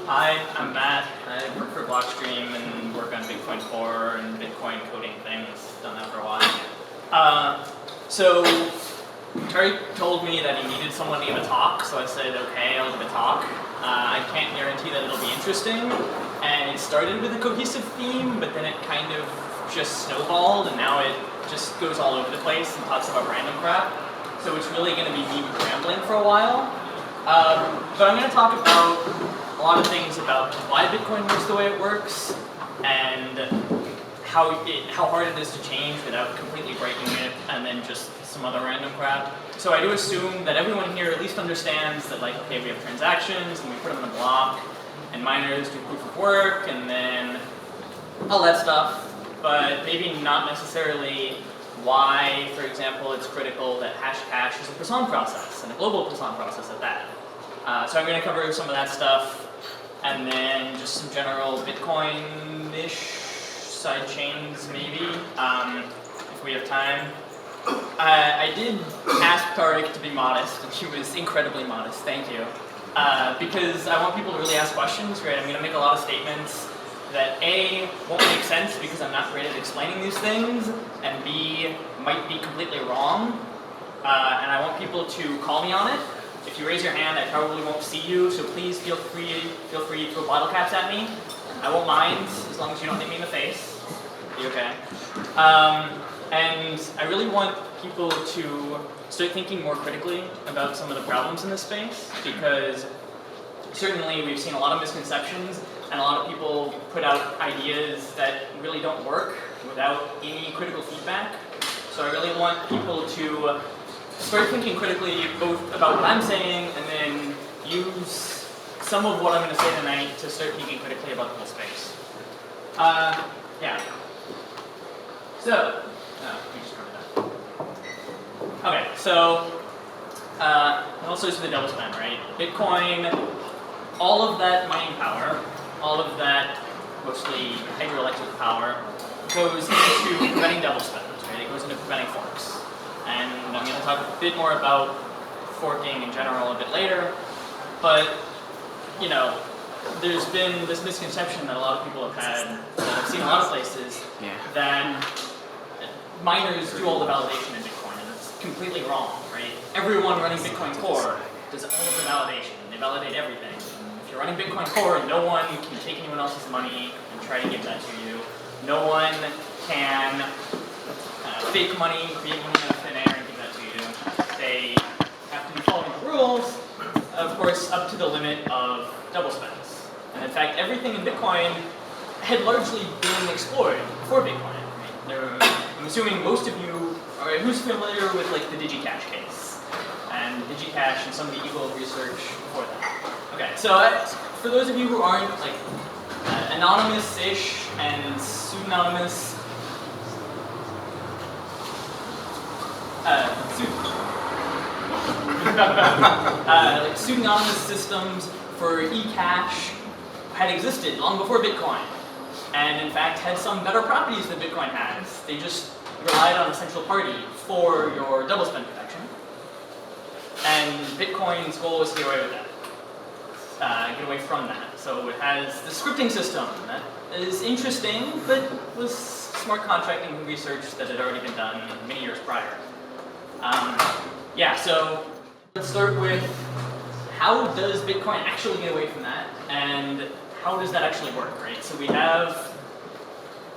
Hi, I'm Matt. I work for Blockstream and work on Bitcoin Core and Bitcoin coding things. Done that for a while. Terry told me that he needed someone to give a talk, so I said, okay, I'll give a talk. I can't guarantee that it'll be interesting, and it started with a cohesive theme, but then it kind of just snowballed, and now it just goes all over the place and talks about random crap. So it's really going to be me rambling for a while. But I'm going to talk about a lot of things about why Bitcoin works the way it works, and how hard it is to change without completely breaking it, and then just some other random crap. So I do assume that everyone here at least understands that, like, okay, we have transactions, and we put them in a block, and miners do proof of work, and then all that stuff, but maybe not necessarily why, for example, it's critical that Hashcash is a Poisson process, and a global Poisson process at that. So I'm going to cover some of that stuff, and then just some general Bitcoin-ish side chains, maybe, if we have time. I did ask Tariq to be modest, and she was incredibly modest, thank you. Because I want people to really ask questions, right? I'm going to make a lot of statements that A, won't make sense because I'm not great at explaining these things, and B, might be completely wrong. And I want people to call me on it. If you raise your hand, I probably won't see you, so please feel free to throw bottle caps at me. I won't mind, as long as you don't hit me in the face. Be okay. And I really want people to start thinking more critically about some of the problems in this space, because certainly we've seen a lot of misconceptions, and a lot of people put out ideas that really don't work without any critical feedback. So I really want people to start thinking critically both about what I'm saying and then use some of what I'm going to say tonight to start thinking critically about the whole space. Yeah. So, we just covered that. Okay, so, it all starts with the double spend, right? Bitcoin, all of that mining power, all of that mostly hydroelectric power, goes into preventing double spend, right? It goes into preventing forks. And I'm going to talk a bit more about forking in general a bit later, but, you know, there's been this misconception that a lot of people have had, that I've seen a lot of places, that miners do all the validation in Bitcoin, and it's completely wrong, right? Everyone running Bitcoin Core does all of the validation, they validate everything. And if you're running Bitcoin Core, no one can take anyone else's money and try to give that to you. No one can fake money, create money out of thin air and give that to you. They have to be following the rules, of course, up to the limit of double spends. And in fact, everything in Bitcoin had largely been explored before Bitcoin. Right? I'm assuming most of you are, who's familiar with, like, the DigiCash case? And DigiCash and some of the Eagle research before that. Okay, so for those of you who aren't, like, anonymous-ish and pseudonymous, like pseudonymous systems for eCash had existed long before Bitcoin, and in fact had some better properties than Bitcoin has. They just relied on a central party for your double spend protection, and Bitcoin's goal was to get away with that, get away from that. So it has the scripting system that is interesting, but was smart contracting research that had already been done many years prior. Yeah, so let's start with how does Bitcoin actually get away from that, and how does that actually work, right? So we have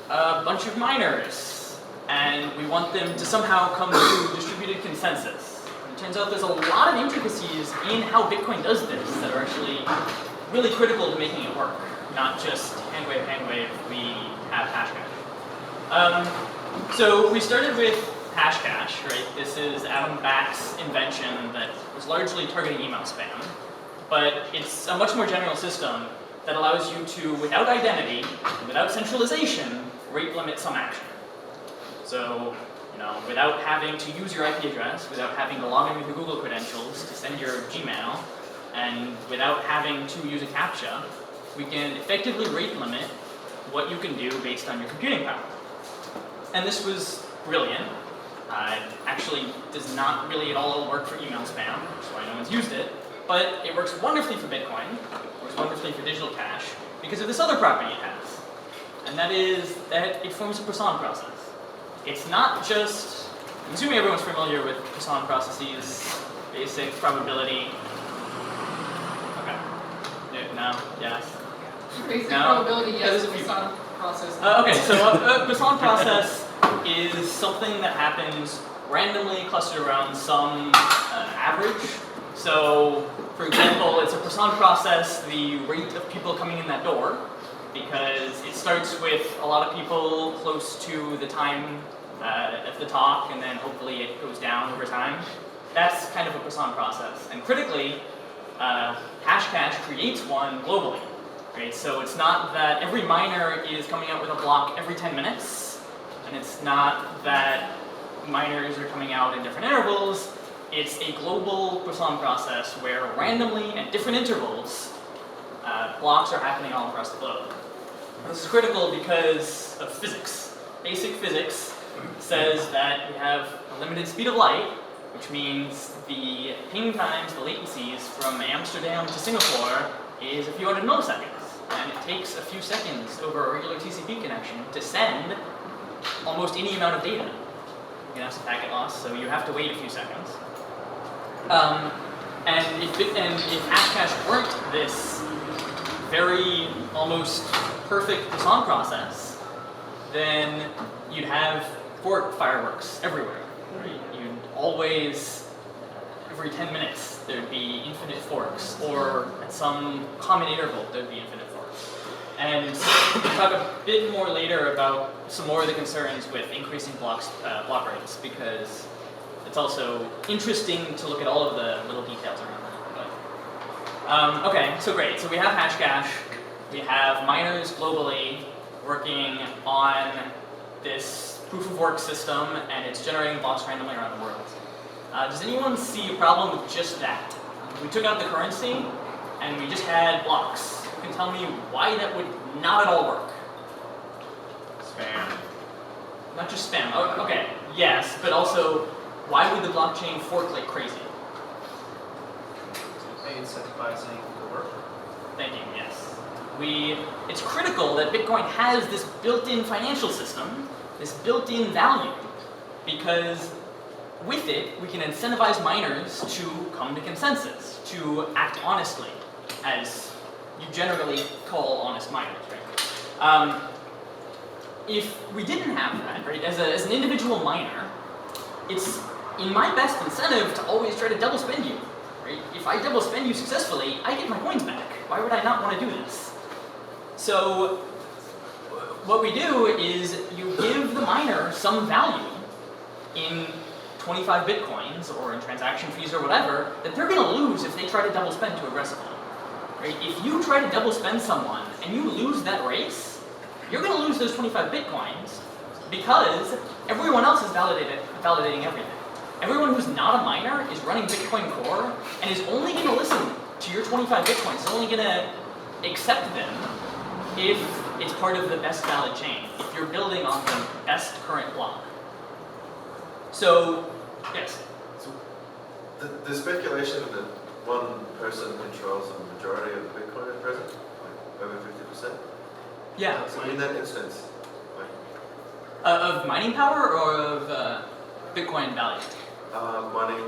a bunch of miners, and we want them to somehow come to distributed consensus. And it turns out there's a lot of intricacies in how Bitcoin does this that are actually really critical to making it work, not just hand wave, we have Hashcash. So we started with Hashcash, right? This is Adam Back's invention that was largely targeting email spam, but it's a much more general system that allows you to, without identity, without centralization, rate limit some action. So, you know, without having to use your IP address, without having to log in with your Google credentials to send your Gmail, and without having to use a CAPTCHA, we can effectively rate limit what you can do based on your computing power. And this was brilliant. Actually does not really at all work for email spam, which is why no one's used it. But it works wonderfully for Bitcoin, it works wonderfully for digital cash, because of this other property it has. And that is that it forms a Poisson process. It's not just, I'm assuming everyone's familiar with Poisson processes, basic probability. Okay. No? Yes? Basic No? probability, yes, There's a few. Poisson process. Okay, so a Poisson process is something that happens randomly clustered around some average. So, for example, it's a Poisson process, the rate of people coming in that door, because it starts with a lot of people close to the time at the top, and then hopefully it goes down over time. That's kind of a Poisson process. And critically, Hashcash creates one globally. Right? So it's not that every miner is coming out with a block every 10 minutes, and it's not that miners are coming out in different intervals. It's a global Poisson process where randomly at different intervals, blocks are happening all across the globe. And this is critical because of physics. Basic physics says that we have a limited speed of light, which means the ping times, the latencies from Amsterdam to Singapore is a few hundred milliseconds. And it takes a few seconds over a regular TCP connection to send almost any amount of data. You can have some packet loss, so you have to wait a few seconds. And if Hashcash weren't this very almost perfect Poisson process, then you'd have fork fireworks everywhere. Right? You'd always, every 10 minutes, there'd be infinite forks, or at some common interval, there'd be infinite forks. And we'll talk a bit more later about some more of the concerns with increasing block rates, because it's also interesting to look at all of the little details around that. But, okay, so great. So we have Hashcash. We have miners globally working on this proof of work system, and it's generating blocks randomly around the world. Does anyone see a problem with just that? We took out the currency, and we just had blocks. You can tell me why that would not at all work. Spam. Not just spam. Oh, okay, yes, but also, why would the blockchain fork like crazy? Incentivizing the work. Thank you, yes. It's critical that Bitcoin has this built-in financial system, this built-in value, because with it, we can incentivize miners to come to consensus, to act honestly, as you generally call honest miners, right? If we didn't have that, right, as an individual miner, it's in my best incentive to always try to double spend you, right? If I double spend you successfully, I get my coins back. Why would I not want to do this? So what we do is you give the miner some value in 25 bitcoins or in transaction fees or whatever that they're going to lose if they try to double spend too aggressively. Right? If you try to double spend someone and you lose that race, you're going to lose those 25 bitcoins because everyone else is validating everything. Everyone who's not a miner is running Bitcoin Core and is only going to listen to your 25 bitcoins, is only going to accept them if it's part of the best valid chain, if you're building on the best current block. So, yes? So the speculation that one person controls the majority of Bitcoin at present, like over 50%? Yeah. So in that instance, like, of mining power or of Bitcoin value? mining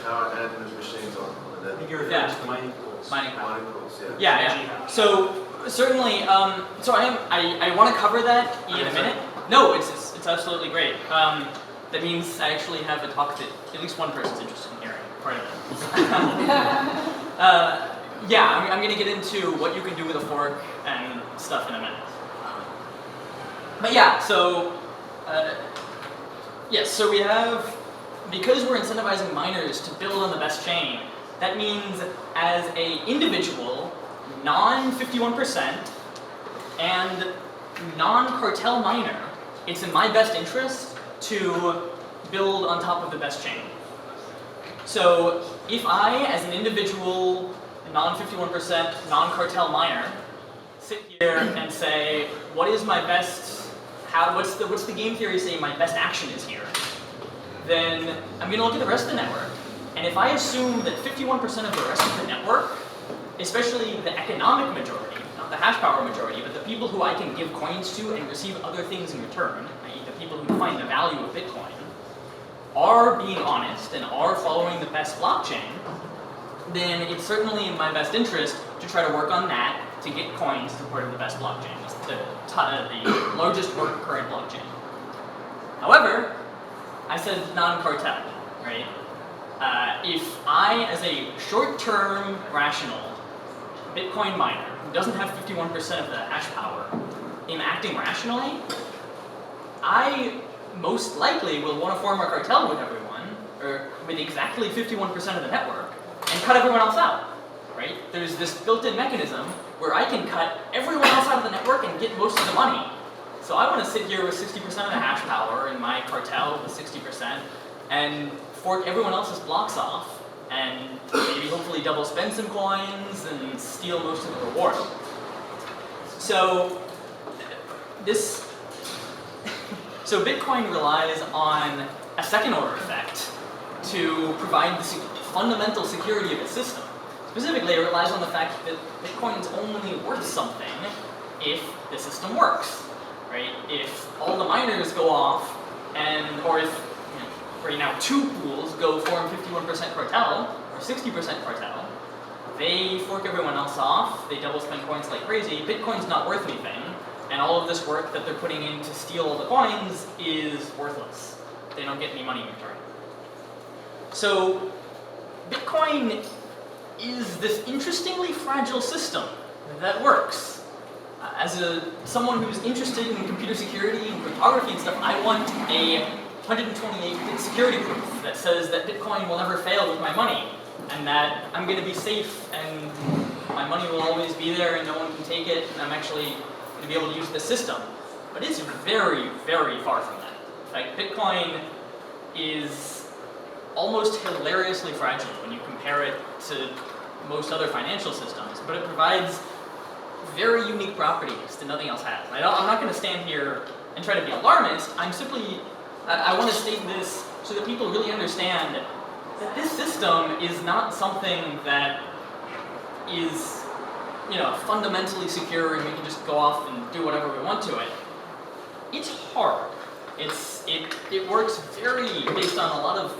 power and machines on the net. I think you're referring to the mining pools. Mining power. Mining pools, yeah. Yeah. So certainly, so I want to cover that in a minute. No, it's absolutely great. That means I actually have a talk that at least one person's interested in hearing, part of it. Yeah, I'm going to get into what you can do with a fork and stuff in a minute. But yeah, so yes, so we have, because we're incentivizing miners to build on the best chain, that means as a individual, non-51% and non-cartel miner, it's in my best interest to build on top of the best chain. So if I, as an individual, non-51%, non-cartel miner, sit here and say, what is my best, what's the game theory saying my best action is here? Then I'm going to look at the rest of the network, And if I assume that 51% of the rest of the network, especially the economic majority, not the hash power majority, but the people who I can give coins to and receive other things in return, i.e. the people who find the value of Bitcoin, are being honest and are following the best blockchain, then it's certainly in my best interest to try to work on that to get coins supporting the best blockchain, the largest current blockchain. However, I said non-cartel, right? If I, as a short-term rational Bitcoin miner who doesn't have 51% of the hash power, am acting rationally, I most likely will want to form a cartel with everyone, or with exactly 51% of the network, and cut everyone else out, right? There's this built-in mechanism where I can cut everyone else out of the network and get most of the money. So I want to sit here with 60% of the hash power in my cartel with 60%, and fork everyone else's blocks off, and maybe hopefully double spend some coins and steal most of the reward. So so Bitcoin relies on a second order effect to provide the fundamental security of its system. Specifically, it relies on the fact that Bitcoin's only worth something if the system works, right? If all the miners go off, or if right now 2 pools go form 51% cartel, or 60% cartel, they fork everyone else off, they double spend coins like crazy, Bitcoin's not worth anything, and all of this work that they're putting in to steal all the coins is worthless. They don't get any money in return. So Bitcoin is this interestingly fragile system that works. As someone who's interested in computer security and cryptography and stuff, I want a 128-bit security proof that says that Bitcoin will never fail with my money, and that I'm going to be safe, and my money will always be there, and no one can take it, and I'm actually going to be able to use this system. But it's very, very far from that. In fact, Bitcoin is almost hilariously fragile when you compare it to most other financial systems, but it provides very unique properties that nothing else has. I'm not going to stand here and try to be alarmist. I want to state this so that people really understand that this system is not something that is, fundamentally secure and we can just go off and do whatever we want to it. It's hard. It works based on a lot of,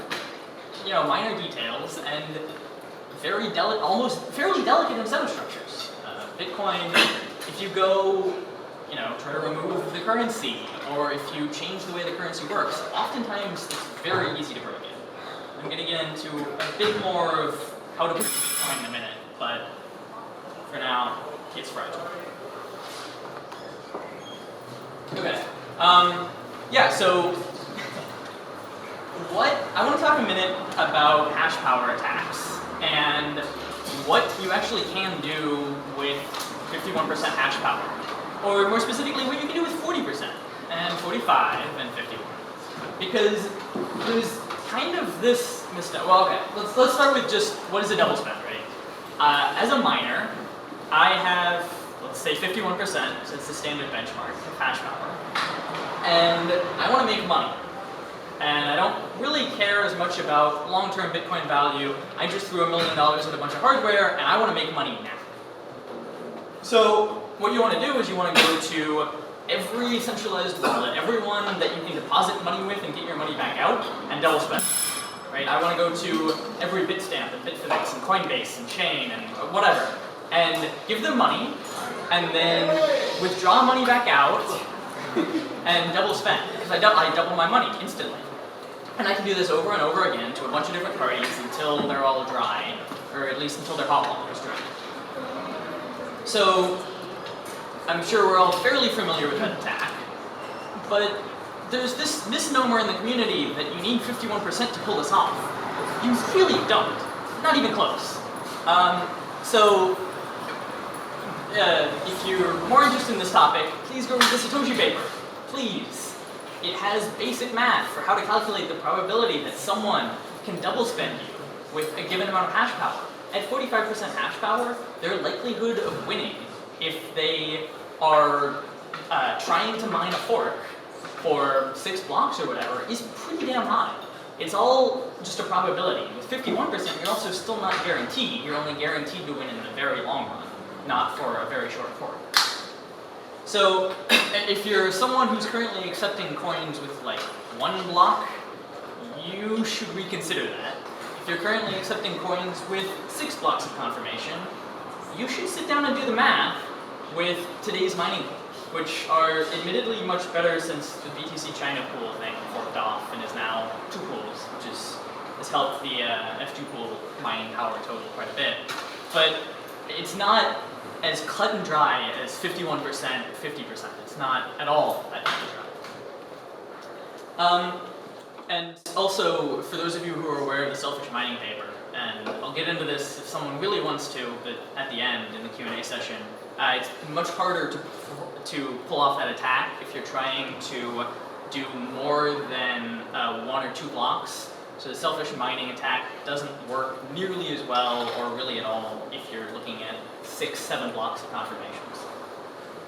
minor details and almost fairly delicate incentive structures. Bitcoin, if you go, try to remove the currency, or if you change the way the currency works, oftentimes it's very easy to break it. I'm going to get into a bit more of how to break Bitcoin in a minute, but for now, it's fragile. Okay. So I want to talk a minute about hash power attacks and what you actually can do with 51% hash power. Or more specifically, what you can do with 40% and 45 and 51. Because there's kind of this mistake. Well, okay, let's start with just what is a double spend, right? As a miner, I have, let's say 51%, so it's the standard benchmark of hash power. And I want to make money. And I don't really care as much about long-term Bitcoin value. I just threw $1 million at a bunch of hardware, and I want to make money now. So what you want to do is you want to go to every centralized wallet, everyone that you can deposit money with and get your money back out, and double spend. Right? I want to go to every Bitstamp and Bitfinex and Coinbase and Chain and whatever, and give them money, and then withdraw money back out and double spend, because I double my money instantly. And I can do this over and over again to a bunch of different parties until they're all dry, or at least until their hot wallet is dry. So I'm sure we're all fairly familiar with that attack, but there's this misnomer in the community that you need 51% to pull this off. You really don't. Not even close. If you're more interested in this topic, please go read the Satoshi paper. Please. It has basic math for how to calculate the probability that someone can double spend you with a given amount of hash power. At 45% hash power, their likelihood of winning, if they are trying to mine a fork for 6 blocks or whatever, is pretty damn high. it's all just a probability. With 51%, you're also still not guaranteed. You're only guaranteed to win in the very long run, not for a very short fork. So if you're someone who's currently accepting coins with like 1 block, you should reconsider that. If you're currently accepting coins with 6 blocks of confirmation, you should sit down and do the math with today's mining pools, which are admittedly much better since the BTC China pool thing forked off and is now 2 pools, which has helped the F2 pool mining power total quite a bit. But it's not as cut and dry as 51%, 50%. It's not at all that cut and dry. And also, for those of you who are aware of the selfish mining paper, and I'll get into this if someone really wants to, but at the end in the Q&A session, it's much harder to pull off that attack if you're trying to do more than 1 or 2 blocks. So the selfish mining attack doesn't work nearly as well, or really at all, if you're looking at 6, 7 blocks of confirmations.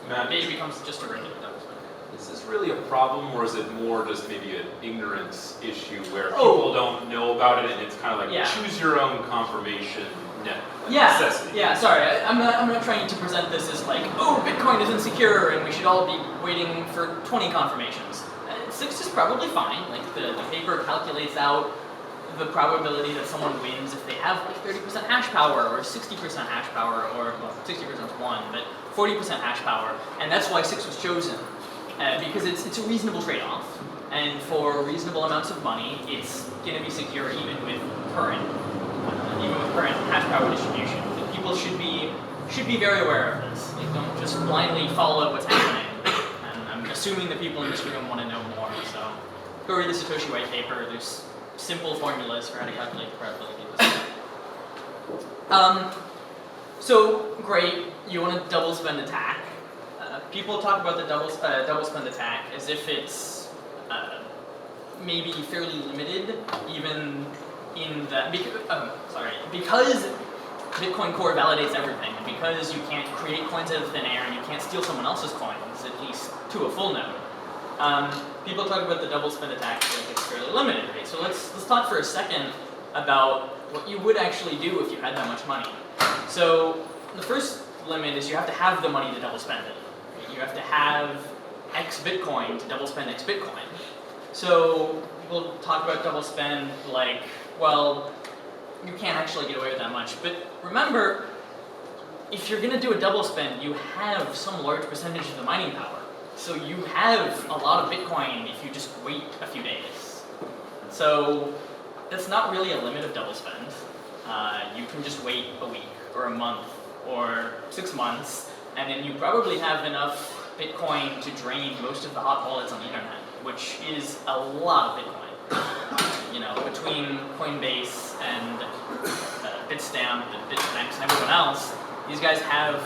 It becomes just a regular double spend. Is this really a problem, or is it more just maybe an ignorance issue where people don't know about it and it's kind of like choose your own confirmation necessity? Yeah, sorry, I'm not trying to present this as like, oh, Bitcoin is insecure and we should all be waiting for 20 confirmations. 6 is probably fine. Like the paper calculates out the probability that someone wins if they have like 30% hash power or 60% hash power, or well, 60% is 1, but 40% hash power, and that's why 6 was chosen. Because it's a reasonable trade-off, and for reasonable amounts of money, it's going to be secure even with current hash power distribution. But people should be very aware of this. Like, don't just blindly follow what's happening. And I'm assuming the people in this room want to know more. So go read the Satoshi white paper. There's simple formulas for how to calculate the probability of this. So great, you want a double spend attack. People talk about the double spend attack as if it's maybe fairly limited, even in the because Bitcoin Core validates everything, and because you can't create coins out of thin air and you can't steal someone else's coins, at least to a full node. People talk about the double spend attack like it's fairly limited, right? So let's talk for a second about what you would actually do if you had that much money. So the first limit is you have to have the money to double spend it. You have to have X Bitcoin to double spend X Bitcoin. So we'll talk about double spend like, well, you can't actually get away with that much. But remember, if you're going to do a double spend, you have some large percentage of the mining power. So you have a lot of Bitcoin if you just wait a few days. So that's not really a limit of double spend. You can just wait a week or a month or 6 months, and then you probably have enough Bitcoin to drain most of the hot wallets on the internet, which is a lot of Bitcoin. Between Coinbase and Bitstamp and Bitfinex and everyone else, these guys have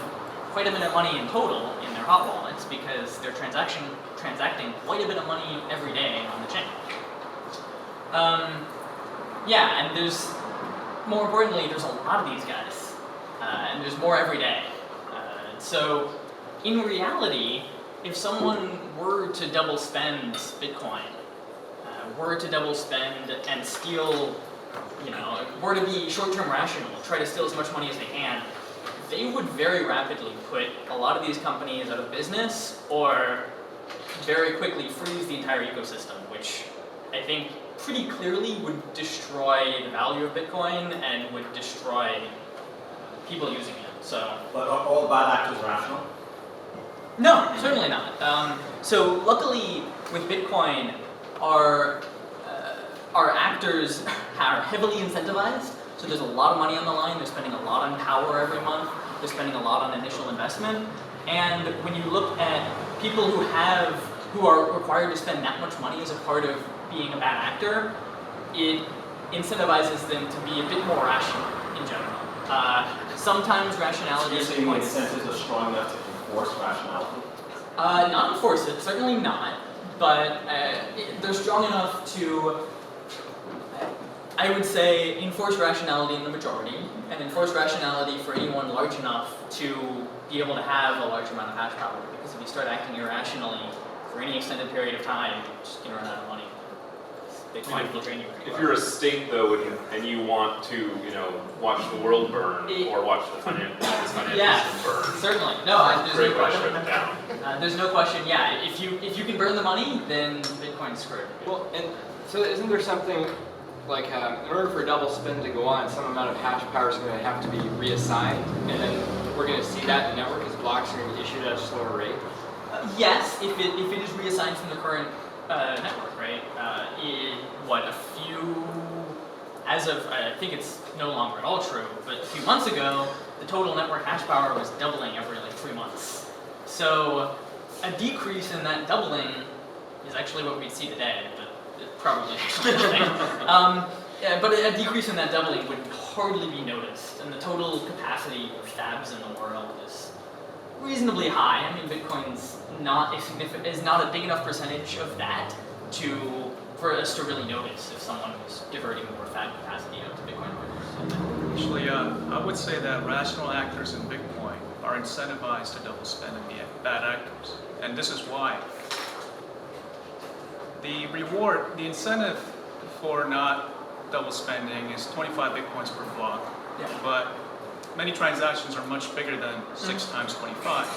quite a bit of money in total in their hot wallets because they're transacting quite a bit of money every day on the chain. And more importantly, there's a lot of these guys, and there's more every day. So in reality, if someone were to double spend Bitcoin, were to double spend and steal, were to be short-term rational, try to steal as much money as they can, they would very rapidly put a lot of these companies out of business or very quickly freeze the entire ecosystem, which I think pretty clearly would destroy the value of Bitcoin and would destroy people using it. So, but are all bad actors rational? No, certainly not. So luckily with Bitcoin, our actors are heavily incentivized. So there's a lot of money on the line. They're spending a lot on power every month. They're spending a lot on initial investment. And when you look at people who are required to spend that much money as a part of being a bad actor, it incentivizes them to be a bit more rational in general. Sometimes rationality is the incentives are strong enough to enforce rationality? Not enforce it, certainly not. But they're strong enough to, I would say, enforce rationality in the majority, and enforce rationality for anyone large enough to be able to have a large amount of hash power. Because if you start acting irrationally for any extended period of time, you're just going to run out of money. Bitcoin will drain you. If you're a state though, and you want to, watch the world burn or watch the financial system burn, Certainly. No, there's great no way to question. shut it down. There's no question. Yeah, if you can burn the money, then Bitcoin's screwed. Well, and so isn't there something like in order for a double spend to go on, some amount of hash power is going to have to be reassigned, and then we're going to see that in the network as blocks are going to be issued at a slower rate? Yes, if it is reassigned from the current network, right? As of, I think it's no longer at all true, but a few months ago, the total network hash power was doubling every 3 months. So a decrease in that doubling is actually what we'd see today, but it's probably actually nothing. But a decrease in that doubling would hardly be noticed, and the total capacity of fabs in the world is reasonably high. I mean, Bitcoin's not a big enough percentage of that for us to really notice if someone was diverting more fab capacity out to Bitcoin miners. Actually, I would say that rational actors in Bitcoin are incentivized to double spend and be bad actors. And this is why. The incentive for not double spending is 25 Bitcoins per block. Yeah. But many transactions are much bigger than 6 times 25.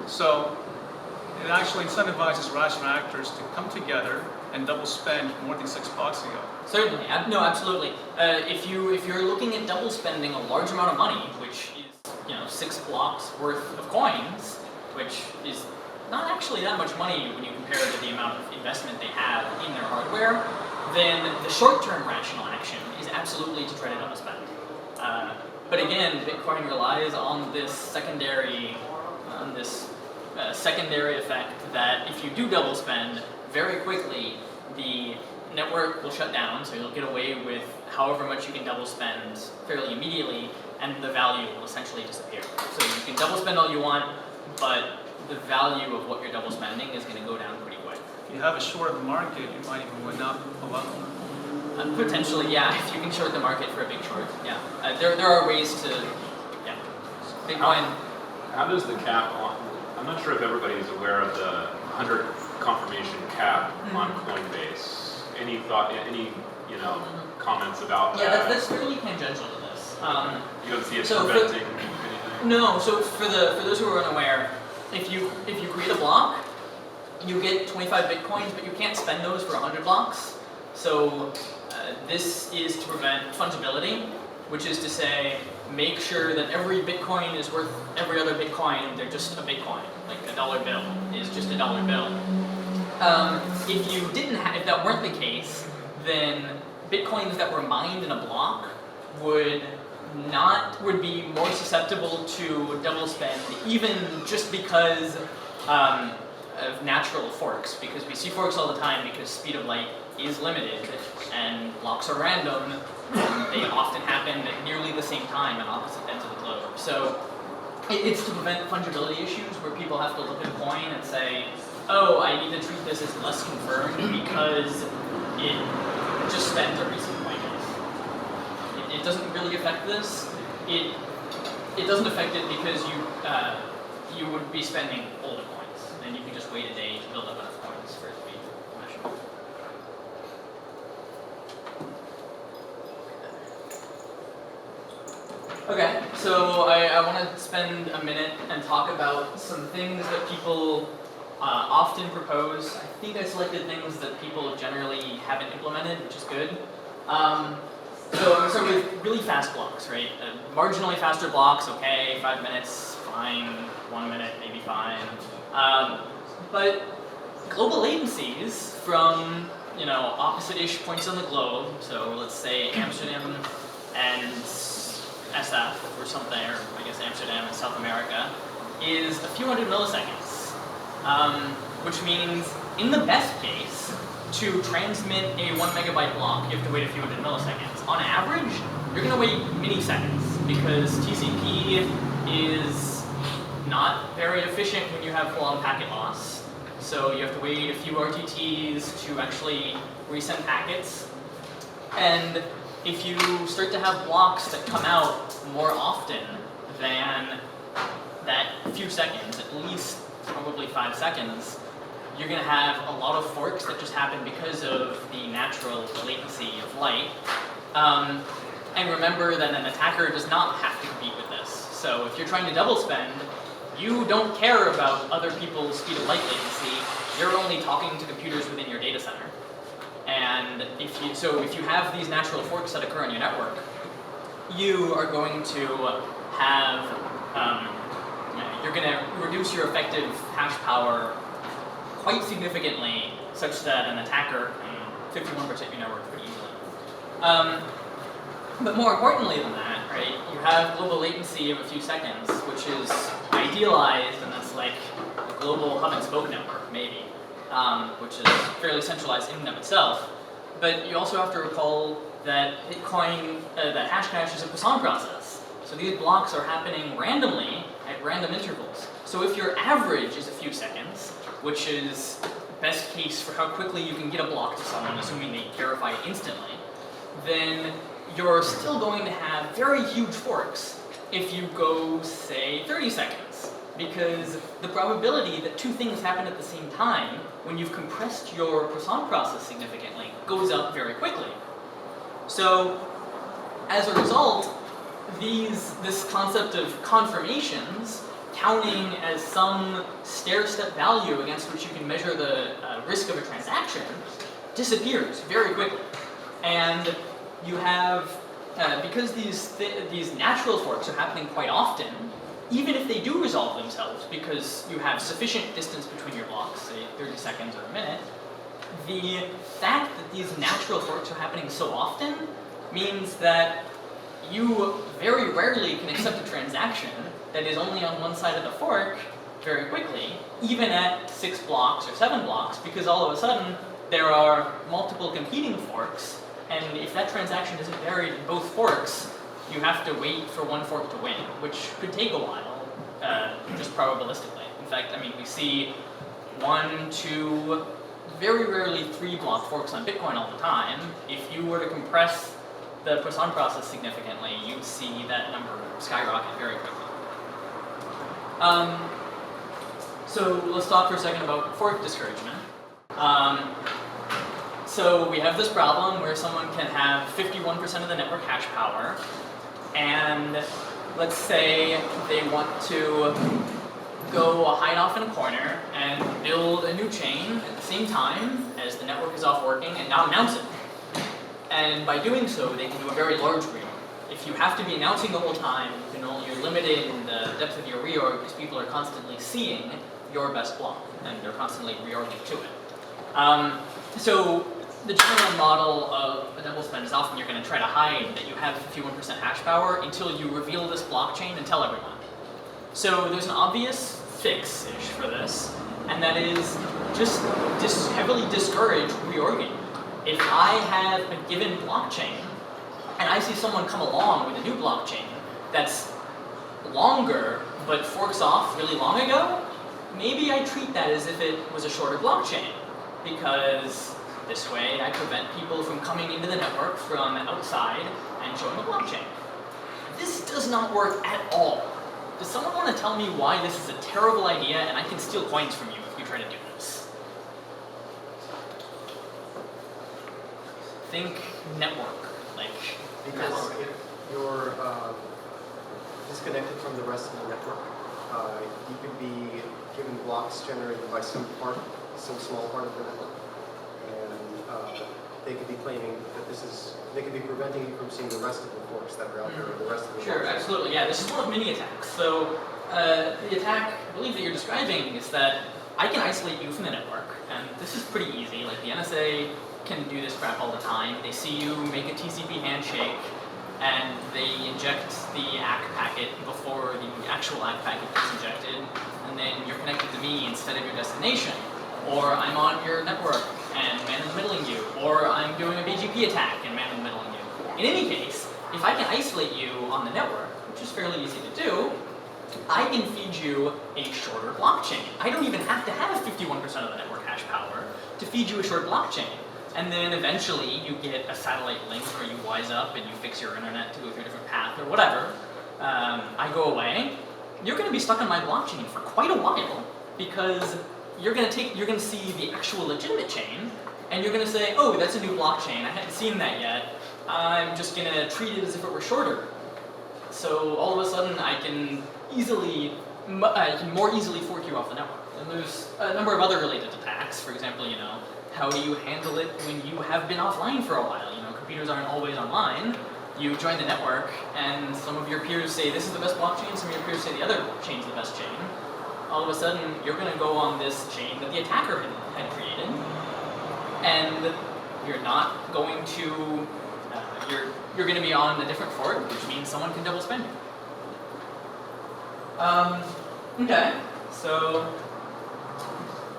So it actually incentivizes rational actors to come together and double spend more than 6 blocks ago. Certainly, no, absolutely. If you're looking at double spending a large amount of money, which is 6 blocks worth of coins, which is not actually that much money when you compare it to the amount of investment they have in their hardware, then the short-term rational action is absolutely to try to double spend. But again, Bitcoin relies on this secondary effect that if you do double spend, very quickly the network will shut down, so you'll get away with however much you can double spend fairly immediately, and the value will essentially disappear. So you can double spend all you want, but the value of what you're double spending is going to go down pretty quick. If you have a short of the market, you might even win up a lot more. Potentially, yeah, if you can short the market for a big short, yeah. There are ways to, Bitcoin. How does the cap on? I'm not sure if everybody is aware of the 100 confirmation cap on Coinbase. Any thought? Any comments about that? Yeah, that's fairly tangential to this. You don't see it so preventing anything? No. So for those who are unaware, if you create a block, you get 25 Bitcoins, but you can't spend those for 100 blocks. So this is to prevent fungibility, which is to say, make sure that every Bitcoin is worth every other Bitcoin. They're just a Bitcoin, like a dollar bill is just a dollar bill. If that weren't the case, then Bitcoins that were mined in a block would be more susceptible to double spend, even just because of natural forks, because we see forks all the time because speed of light is limited and blocks are random, and they often happen at nearly the same time on opposite ends of the globe. So it's to prevent fungibility issues where people have to look at a coin and say, oh, I need to treat this as less confirmed because it just spent a recent coin. It doesn't really affect this. It doesn't affect it because you would be spending older coins, and you can just wait a day to build up enough coins for it to be measurable. Okay, so I want to spend a minute and talk about some things that people often propose. I think I selected things that people generally haven't implemented, which is good. So I'm going to start with really fast blocks, right? Marginally faster blocks, okay, 5 minutes, fine, 1 minute, maybe fine. But global latencies from, opposite-ish points on the globe, so let's say Amsterdam and SF or something, or I guess Amsterdam and South America, is a few hundred milliseconds. Which means, in the best case, to transmit a 1 megabyte block, you have to wait a few hundred milliseconds. On average, you're going to wait milliseconds because TCP is not very efficient when you have full-on packet loss. So you have to wait a few RTTs to actually resend packets. And if you start to have blocks that come out more often than that few seconds, at least probably 5 seconds, you're going to have a lot of forks that just happen because of the natural latency of light. And remember that an attacker does not have to compete with this. So if you're trying to double spend, you don't care about other people's speed of light latency. You're only talking to computers within your data center. And if you have these natural forks that occur in your network, you are going to have, you're going to reduce your effective hash power quite significantly, such that an attacker can 51% your network pretty easily. But more importantly than that, right, you have global latency of a few seconds, which is idealized, and that's like a global hub and spoke network, maybe, which is fairly centralized in and of itself. But you also have to recall that Bitcoin, that Hashcash is a Poisson process. So these blocks are happening randomly at random intervals. So if your average is a few seconds, which is best case for how quickly you can get a block to someone, assuming they verify it instantly, then you're still going to have very huge forks if you go, say, 30 seconds. Because the probability that two things happen at the same time, when you've compressed your Poisson process significantly, goes up very quickly. So, as a result, this concept of confirmations, counting as some stair-step value against which you can measure the risk of a transaction, disappears very quickly. And you have, because these natural forks are happening quite often, even if they do resolve themselves because you have sufficient distance between your blocks, say 30 seconds or a minute, the fact that these natural forks are happening so often means that you very rarely can accept a transaction that is only on one side of the fork very quickly, even at 6 blocks or 7 blocks, because all of a sudden there are multiple competing forks, and if that transaction isn't buried in both forks, you have to wait for one fork to win, which could take a while, just probabilistically. In fact, I mean, we see 1, 2, very rarely 3 block forks on Bitcoin all the time. If you were to compress the Poisson process significantly, you'd see that number skyrocket very quickly. So let's talk for a second about fork discouragement. So we have this problem where someone can have 51% of the network hash power, and let's say they want to go hide off in a corner and build a new chain at the same time as the network is off working and not announce it. And by doing so, they can do a very large reorg. If you have to be announcing the whole time, you're limited in the depth of your reorg because people are constantly seeing your best block and they're constantly reorging to it. So the general model of a double spend is often you're going to try to hide that you have 51% hash power until you reveal this blockchain and tell everyone. So there's an obvious fix-ish for this, and that is just heavily discourage reorging. If I have a given blockchain, and I see someone come along with a new blockchain that's longer but forks off really long ago, maybe I treat that as if it was a shorter blockchain, because this way I prevent people from coming into the network from outside and showing the blockchain. This does not work at all. Does someone want to tell me why this is a terrible idea and I can steal coins from you if you try to do this? Think network, Because if you're disconnected from the rest of the network, you could be given blocks generated by some small part of the network, and they could be claiming that they could be preventing you from seeing the rest of the forks that are out there, or the rest of the Sure, blocks. absolutely, yeah. This is one of many attacks. So the attack, I believe that you're describing, is that I can isolate you from the network, and this is pretty easy. Like the NSA can do this crap all the time. They see you make a TCP handshake, and they inject the ACK packet before the actual ACK packet gets injected, and then you're connected to me instead of your destination. Or I'm on your network and man-in-the-middling you, or I'm doing a BGP attack and man-in-the-middling you. In any case, if I can isolate you on the network, which is fairly easy to do, I can feed you a shorter blockchain. I don't even have to have 51% of the network hash power to feed you a short blockchain. And then eventually you get a satellite link where you wise up and you fix your internet to go through a different path or whatever. I go away. You're going to be stuck on my blockchain for quite a while because you're gonna see the actual legitimate chain, and you're gonna say, oh, that's a new blockchain. I hadn't seen that yet. I'm just gonna treat it as if it were shorter. So all of a sudden, I can more easily fork you off the network. And there's a number of other related attacks. For example, how do you handle it when you have been offline for a while? Computers aren't always online. You join the network, and some of your peers say this is the best blockchain, some of your peers say the other chain's the best chain. All of a sudden, you're going to go on this chain that the attacker had created, and you're not going to, you're going to be on a different fork, which means someone can double spend you. Okay, so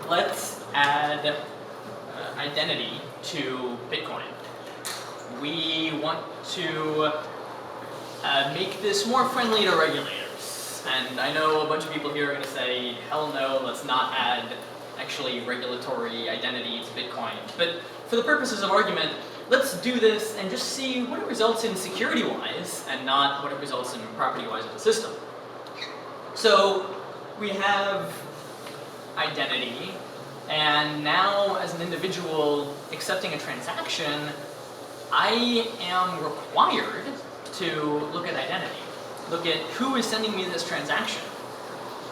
let's add identity to Bitcoin. We want to make this more friendly to regulators. And I know a bunch of people here are going to say, hell no, let's not add actually regulatory identity to Bitcoin. But for the purposes of argument, let's do this and just see what it results in security-wise and not what it results in property-wise of the system. So we have identity, and now as an individual accepting a transaction, I am required to look at identity, look at who is sending me this transaction.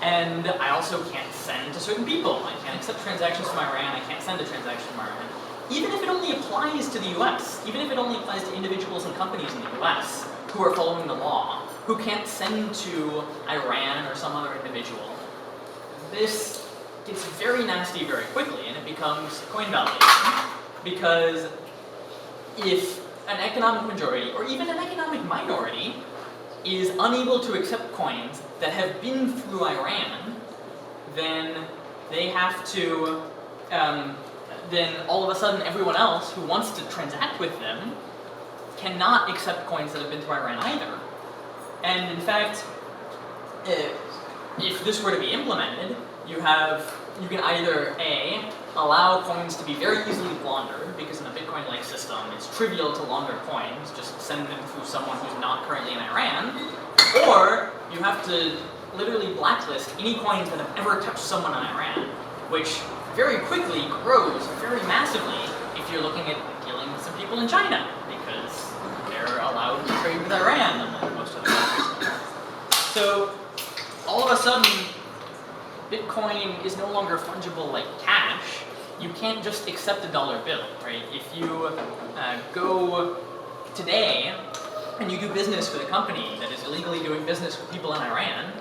And I also can't send to certain people. I can't accept transactions from Iran, I can't send a transaction from Iran. Even if it only applies to the US, even if it only applies to individuals and companies in the US who are following the law, who can't send to Iran or some other individual, this gets very nasty very quickly, and it becomes coin validation. Because if an economic majority, or even an economic minority, is unable to accept coins that have been through Iran, then they have to, then all of a sudden everyone else who wants to transact with them cannot accept coins that have been through Iran either. And in fact, if this were to be implemented, you can either A, allow coins to be very easily laundered, because in a Bitcoin-like system, it's trivial to launder coins, just send them through someone who's not currently in Iran, or you have to literally blacklist any coins that have ever touched someone in Iran, which very quickly grows very massively if you're looking at dealing with some people in China, because they're allowed to trade with Iran, unlike most other countries. So, all of a sudden, Bitcoin is no longer fungible like cash. You can't just accept a dollar bill, right? If you go today and you do business with a company that is illegally doing business with people in Iran,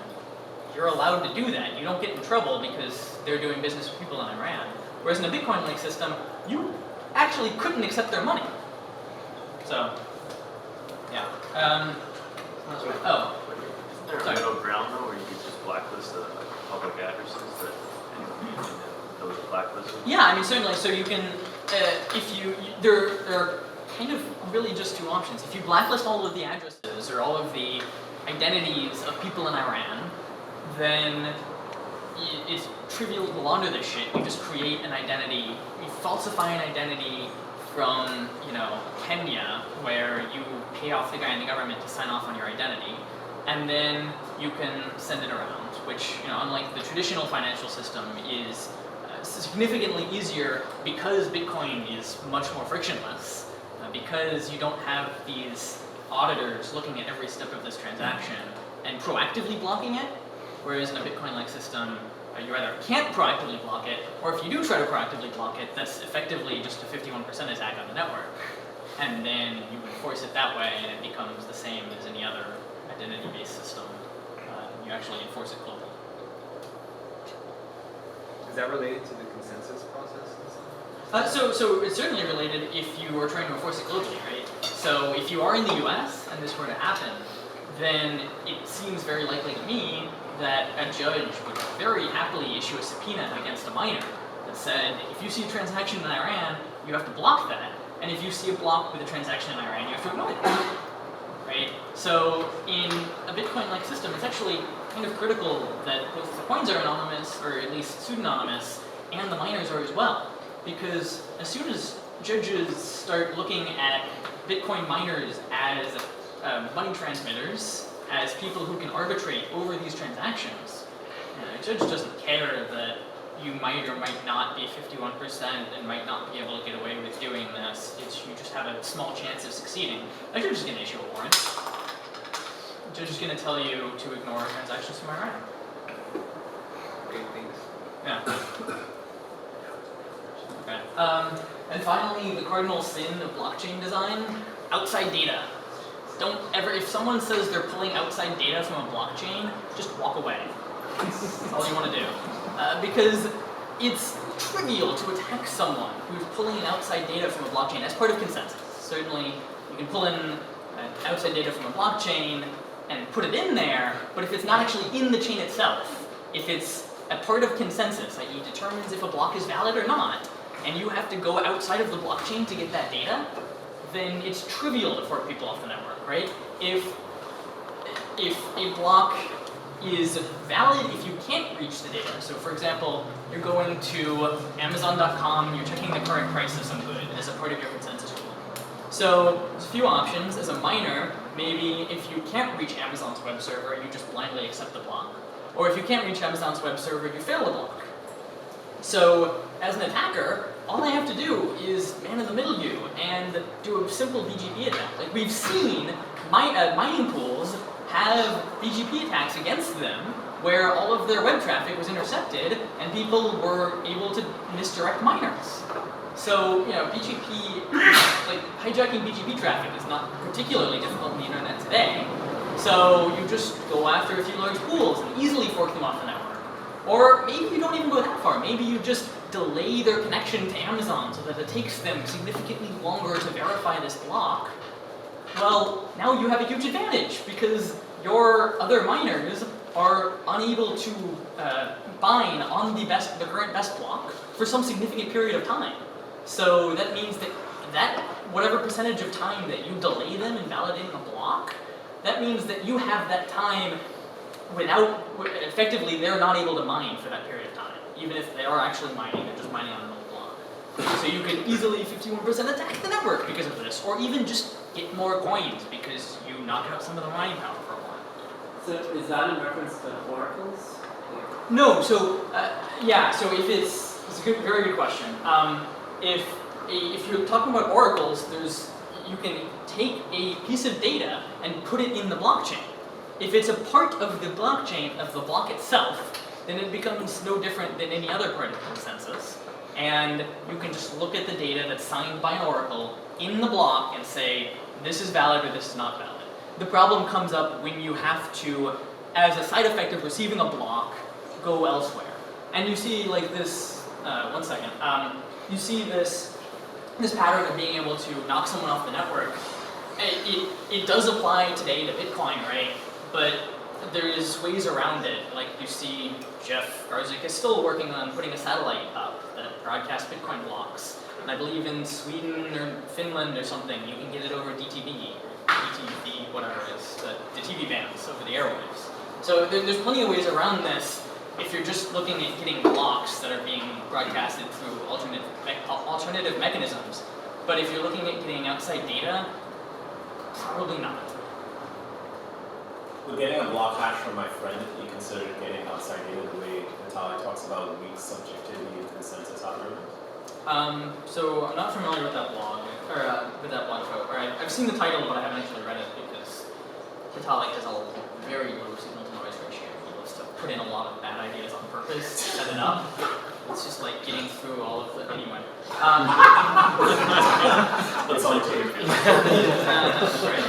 you're allowed to do that. You don't get in trouble because they're doing business with people in Iran. Whereas in a Bitcoin-like system, you actually couldn't accept their money. So, yeah. Is there a middle ground though, where you could just blacklist the public addresses that those are blacklisted? Yeah, I mean certainly. So you can, there are kind of really just two options. If you blacklist all of the addresses or all of the identities of people in Iran, then it's trivial to launder this shit. You just create an identity, you falsify an identity from, Kenya, where you pay off the guy in the government to sign off on your identity, and then you can send it around, which, unlike the traditional financial system, is significantly easier because Bitcoin is much more frictionless, because you don't have these auditors looking at every step of this transaction and proactively blocking it, whereas in a Bitcoin-like system, you either can't proactively block it, or if you do try to proactively block it, that's effectively just a 51% attack on the network. And then you enforce it that way, and it becomes the same as any other identity-based system. You actually enforce it globally. Is that related to the consensus process? So it's certainly related if you are trying to enforce it globally, right? So if you are in the US and this were to happen, then it seems very likely to me that a judge would very happily issue a subpoena against a miner that said, if you see a transaction in Iran, you have to block that. And if you see a block with a transaction in Iran, you have to ignore it. Right? So in a Bitcoin-like system, it's actually kind of critical that both the coins are anonymous, or at least pseudonymous, and the miners are as well. Because as soon as judges start looking at Bitcoin miners as money transmitters, as people who can arbitrate over these transactions, a judge doesn't care that you might or might not be 51% and might not be able to get away with doing this. You just have a small chance of succeeding. A judge is going to issue a warrant. A judge is going to tell you to ignore transactions from Iran. Great things. Yeah. Okay. And finally, the cardinal sin of blockchain design: outside data. Don't ever, if someone says they're pulling outside data from a blockchain, just walk away. That's all you want to do. Because it's trivial to attack someone who's pulling in outside data from a blockchain as part of consensus. Certainly, you can pull in outside data from a blockchain and put it in there, but if it's not actually in the chain itself, if it's a part of consensus, i.e. determines if a block is valid or not, and you have to go outside of the blockchain to get that data, then it's trivial to fork people off the network, right? If a block is valid if you can't reach the data. So for example, you're going to Amazon.com, you're checking the current price of some good as a part of your consensus rule. So there's a few options. As a miner, maybe if you can't reach Amazon's web server, you just blindly accept the block. Or if you can't reach Amazon's web server, you fail the block. So as an attacker, all I have to do is man-in-the-middle you and do a simple BGP attack. Like we've seen mining pools have BGP attacks against them where all of their web traffic was intercepted and people were able to misdirect miners. So, BGP, like hijacking BGP traffic is not particularly difficult on the internet today. So you just go after a few large pools and easily fork them off the network. Or maybe you don't even go that far. Maybe you just delay their connection to Amazon so that it takes them significantly longer to verify this block. Well, now you have a huge advantage because your other miners are unable to mine on the current best block for some significant period of time. So that means that whatever percentage of time that you delay them in validating a block, that means that you have that time effectively they're not able to mine for that period of time. Even if they are actually mining, they're just mining on an old block. So you can easily 51% attack the network because of this, or even just get more coins because you knock out some of the mining power for a while. So is that in reference to oracles? No, so so if it's a very good question. If you're talking about oracles, you can take a piece of data and put it in the blockchain. If it's a part of the blockchain of the block itself, then it becomes no different than any other part of the consensus. And you can just look at the data that's signed by an oracle in the block and say, this is valid or this is not valid. The problem comes up when you have to, as a side effect of receiving a block, go elsewhere. And you see like this, you see this pattern of being able to knock someone off the network. It does apply today to Bitcoin, right? But there's ways around it. Like you see Jeff Garzik is still working on putting a satellite up that broadcasts Bitcoin blocks. And I believe in Sweden or Finland or something, you can get it over DTV, or DTV, whatever it is, the TV bands over the airwaves. So there's plenty of ways around this if you're just looking at getting blocks that are being broadcasted through alternative mechanisms. But if you're looking at getting outside data, probably not. Would getting a block hash from my friend be considered getting outside data the way Natalia talks about weak subjectivity and consensus algorithms? So I'm not familiar with that blog, or with that blog post. I've seen the title, but I haven't actually read it because Vitalik has a very low signal-to-noise ratio. He loves to put in a lot of bad ideas on purpose, set it up. It's just like getting through all of the... Anyway. That's on tape. That's right.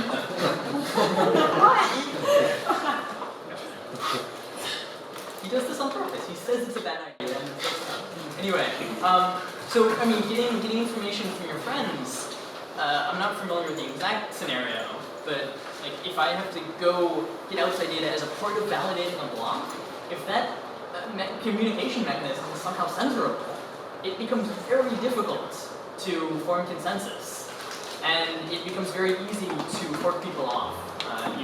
He does this on purpose. He says it's a bad idea. Anyway, so I mean, getting information from your friends. I'm not familiar with the exact scenario, but like if I have to go get outside data as a part of validating a block, if that communication mechanism is somehow censorable, it becomes very difficult to form consensus, and it becomes very easy to fork people off.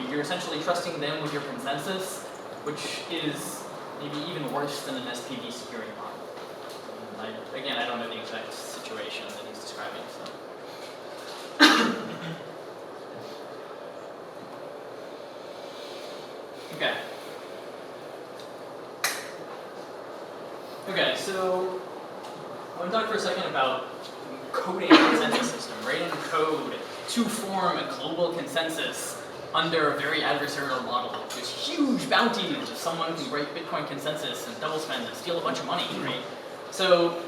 You're essentially trusting them with your consensus, which is maybe even worse than an SPV security model. Again, I don't know the exact situation that he's describing, so. Okay. Okay, so I want to talk for a second about coding a consensus system, writing code to form a global consensus under a very adversarial model. There's huge bounties if someone can break Bitcoin consensus and double spend and steal a bunch of money, right? So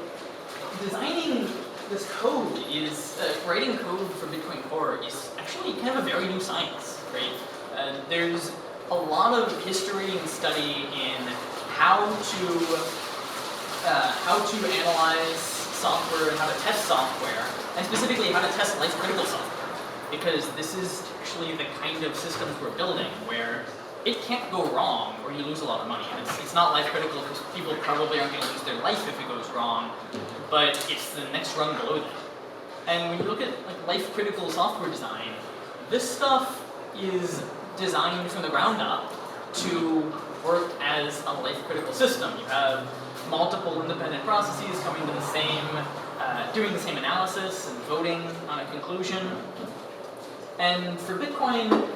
designing this code is, writing code for Bitcoin Core is actually kind of a very new science, right? There's a lot of history and study in how to analyze software and how to test software, and specifically how to test life-critical software, because this is actually the kind of systems we're building where it can't go wrong or you lose a lot of money. And it's not life-critical because people probably aren't going to lose their life if it goes wrong, but it's the next rung below that. And when you look at like life-critical software design, this stuff is designed from the ground up to work as a life-critical system. You have multiple independent processes coming to the same, doing the same analysis and voting on a conclusion. And for Bitcoin,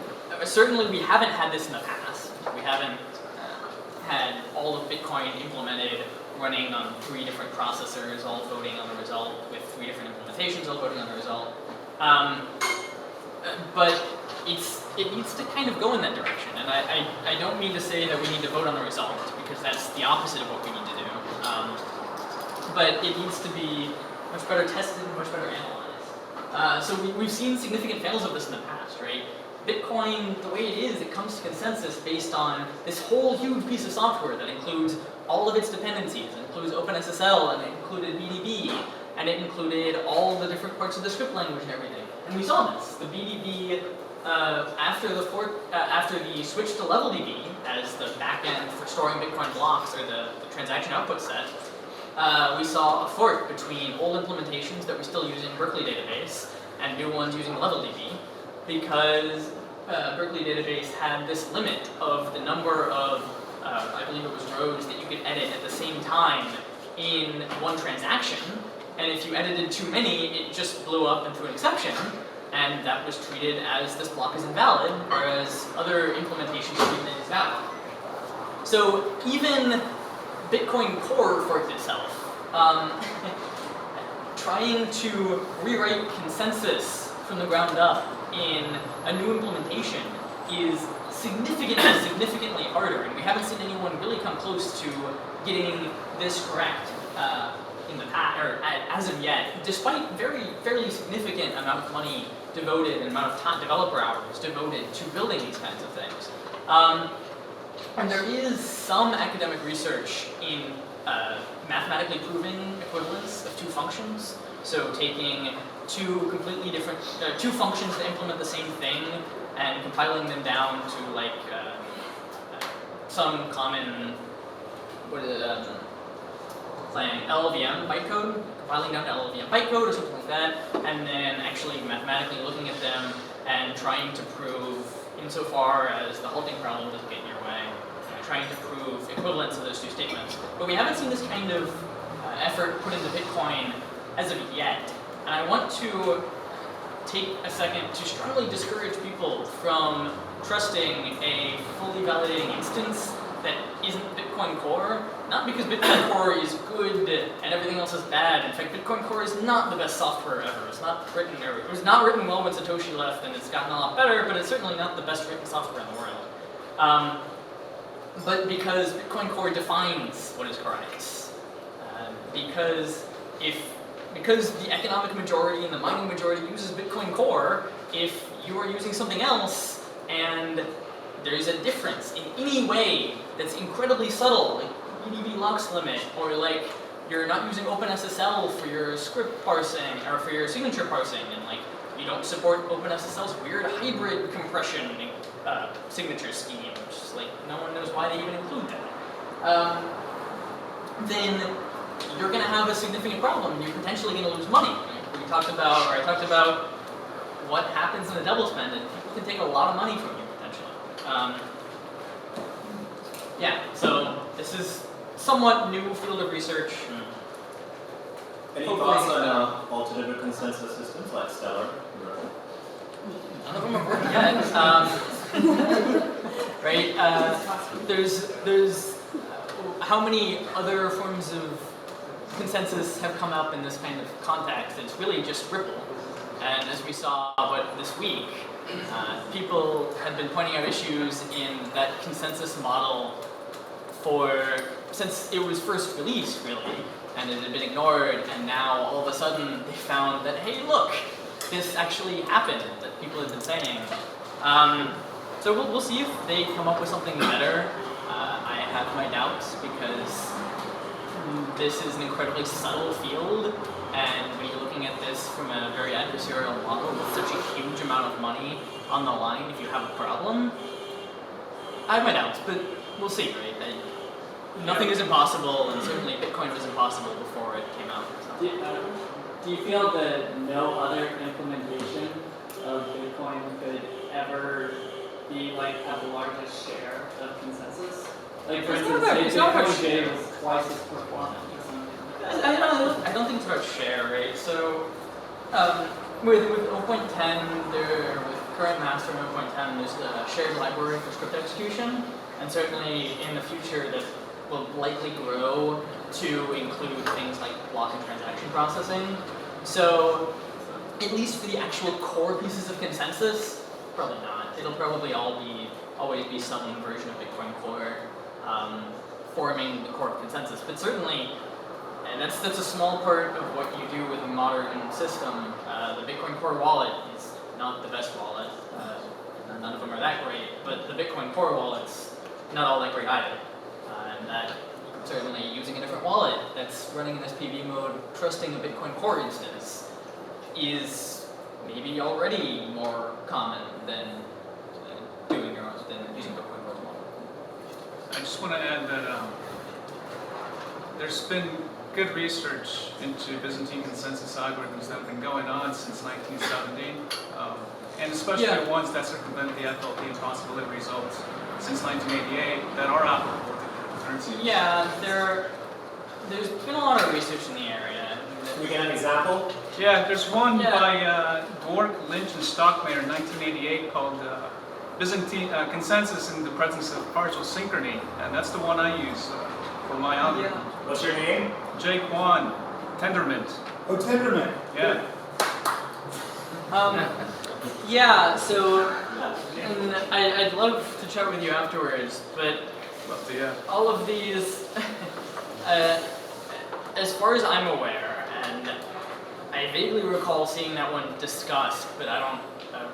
certainly we haven't had this in the past. We haven't had all of Bitcoin implemented running on 3 different processors, all voting on the result, with 3 different implementations, all voting on the result. But it needs to kind of go in that direction. And I don't mean to say that we need to vote on the result, because that's the opposite of what we need to do. But it needs to be much better tested and much better analyzed. So we've seen significant fails of this in the past, right? Bitcoin, the way it is, it comes to consensus based on this whole huge piece of software that includes all of its dependencies. It includes OpenSSL, and it included BDB, and it included all the different parts of the script language and everything. And we saw this. The BDB, after the switch to LevelDB as the backend for storing Bitcoin blocks, or the transaction output set, we saw a fork between old implementations that were still using Berkeley database and new ones using LevelDB, because Berkeley database had this limit of the number of, I believe it was rows that you could edit at the same time in one transaction, and if you edited too many, it just blew up and threw an exception, and that was treated as this block is invalid, whereas other implementations treated it as valid. So even Bitcoin Core forked itself. Trying to rewrite consensus from the ground up in a new implementation is significantly harder, and we haven't seen anyone really come close to getting this correct in the past, or as of yet, despite fairly significant amount of money devoted and amount of time, developer hours devoted to building these kinds of things. And there is some academic research in mathematically proving equivalence of 2 functions. So taking 2 completely different, 2 functions that implement the same thing and compiling them down to like some common, like LLVM bytecode, compiling down to LLVM bytecode or something like that, and then actually mathematically looking at them and trying to prove, insofar as the halting problem doesn't get in your way, trying to prove equivalence of those 2 statements. But we haven't seen this kind of effort put into Bitcoin as of yet. And I want to take a second to strongly discourage people from trusting a fully validating instance that isn't Bitcoin Core, not because Bitcoin Core is good and everything else is bad. In fact, Bitcoin Core is not the best software ever. It was not written well when Satoshi left, and it's gotten a lot better, but it's certainly not the best written software in the world. But because Bitcoin Core defines what is correct. Because the economic majority and the mining majority uses Bitcoin Core, if you are using something else and there is a difference in any way that's incredibly subtle, like BDB locks limit, or like you're not using OpenSSL for your script parsing or for your signature parsing, and like you don't support OpenSSL's weird hybrid compression signature scheme, which is like no one knows why they even include that. Then you're going to have a significant problem, and you're potentially going to lose money. I talked about what happens in a double spend, and people can take a lot of money from you potentially. Yeah, so this is somewhat new field of research. Any thoughts on alternative consensus systems like Stellar? None of them have worked yet. Right? There's how many other forms of consensus have come up in this kind of context? It's really just Ripple. And as we saw this week, people have been pointing out issues in that consensus model since it was first released, really, and it had been ignored, and now all of a sudden they found that, hey, look, this actually happened that people had been saying. So we'll see if they come up with something better. I have my doubts because this is an incredibly subtle field, and when you're looking at this from a very adversarial model with such a huge amount of money on the line, if you have a problem, I have my doubts, but we'll see, right? Nothing is impossible, and certainly Bitcoin was impossible before it came out. Do you feel that no other implementation of Bitcoin could ever be like have the largest share of consensus? Like for instance, it's not about Bitcoin share. was twice as performant. I don't think it's about share, right? So with 0.10, with current master 0.10, there's the shared library for script execution, and certainly in the future that will likely grow to include things like block and transaction processing. So at least for the actual core pieces of consensus, probably not. It'll probably always be some version of Bitcoin Core forming the core of consensus. But certainly, and that's a small part of what you do with a modern system. The Bitcoin Core wallet is not the best wallet. None of them are that great, but the Bitcoin Core wallet's not all that great either. And that certainly using a different wallet that's running in SPV mode, trusting a Bitcoin Core instance, is maybe already more common than using Bitcoin Core wallet. I just want to add that there's been good research into Byzantine consensus algorithms that have been going on since 1970, and especially the ones that circumvent the FLP impossibility results since 1988 that are applicable to currency. Yeah, there's been a lot of research in the area. Can we get an example? Yeah, there's one by Bork, Lynch, and Stockmayer in 1988 called Byzantine Consensus in the Presence of Partial Synchrony, and that's the one I use for my algorithm. What's your name? Jake Wan, Tendermint. Oh, Tendermint. Yeah. So and I'd love to chat with you afterwards, but Love to, yeah. all of these, as far as I'm aware, and I vaguely recall seeing that one discussed, but I don't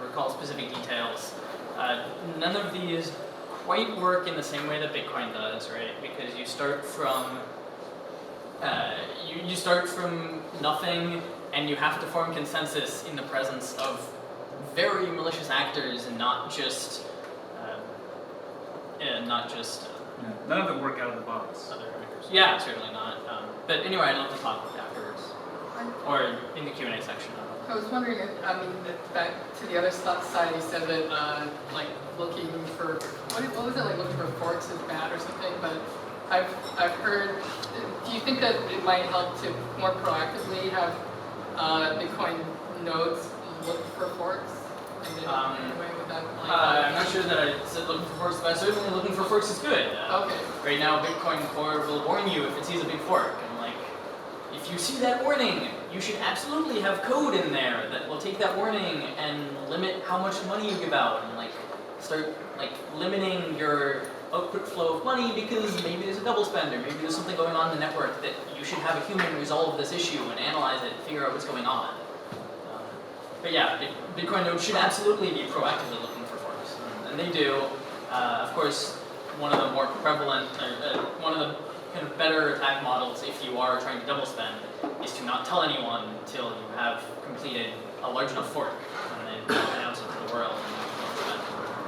recall specific details. None of these quite work in the same way that Bitcoin does, right? Because you start from you start from nothing, and you have to form consensus in the presence of very malicious actors, and not just None of them work out of the box. other actors. Yeah, certainly not. But anyway, I'd love to talk with you afterwards, or in the Q&A section. I was wondering, back to the other side, you said that, like, looking for, what was it, like, looking for forks is bad or something, but I've heard, do you think that it might help to more proactively have Bitcoin nodes look for forks? And then in a way with that, I'm not sure that I said looking for forks, but certainly looking for forks is good. Okay. Right now, Bitcoin Core will warn you if it sees a big fork, and like, if you see that warning, you should absolutely have code in there that will take that warning and limit how much money you give out, and like start like limiting your output flow of money because maybe there's a double spend, or maybe there's something going on in the network that you should have a human resolve this issue and analyze it and figure out what's going on. But yeah, Bitcoin nodes should absolutely be proactively looking for forks, and they do. Of course, one of the more prevalent, one of the kind of better attack models, if you are trying to double spend, is to not tell anyone until you have completed a large enough fork, and then announce it to the world.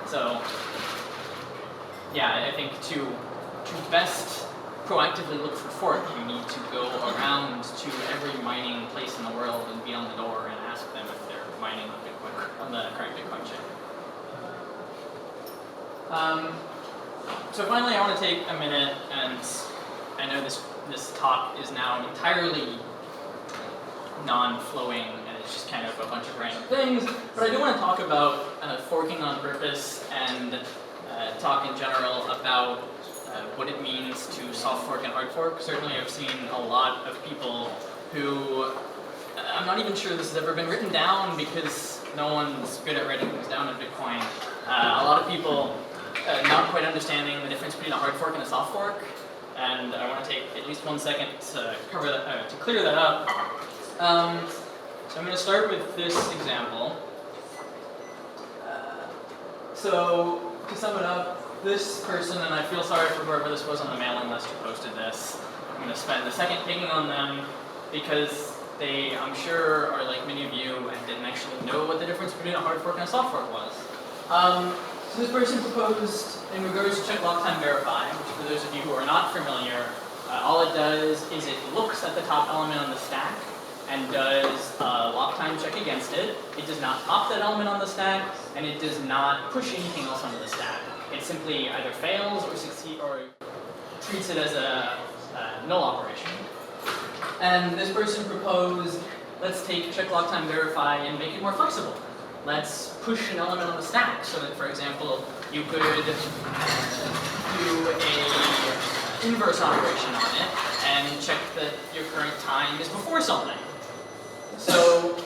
So, yeah, I think to best proactively look for fork, you need to go around to every mining place in the world and be on the door and ask them if they're mining on Bitcoin, on the current Bitcoin chain. So finally, I want to take a minute, and I know this talk is now entirely non-flowing, and it's just kind of a bunch of random things, but I do want to talk about forking on purpose and talk in general about what it means to soft fork and hard fork. Certainly I've seen a lot of people who, I'm not even sure this has ever been written down because no one's good at writing things down in Bitcoin. A lot of people not quite understanding the difference between a hard fork and a soft fork. And I want to take at least 1 second to cover that, to clear that up. So I'm going to start with this example. So to sum it up, this person, and I feel sorry for whoever this was on the mailing list who posted this, I'm going to spend a second picking on them because they, I'm sure, are like many of you and didn't actually know what the difference between a hard fork and a soft fork was. So this person proposed, in regards to check lock time verify, which for those of you who are not familiar, all it does is it looks at the top element on the stack and does a lock time check against it. It does not top that element on the stack, and it does not push anything else onto the stack. It simply either fails or succeeds or treats it as a null operation. And this person proposed, let's take check lock time verify and make it more flexible. Let's push an element on the stack so that, for example, you could do a inverse operation on it and check that your current time is before something. So,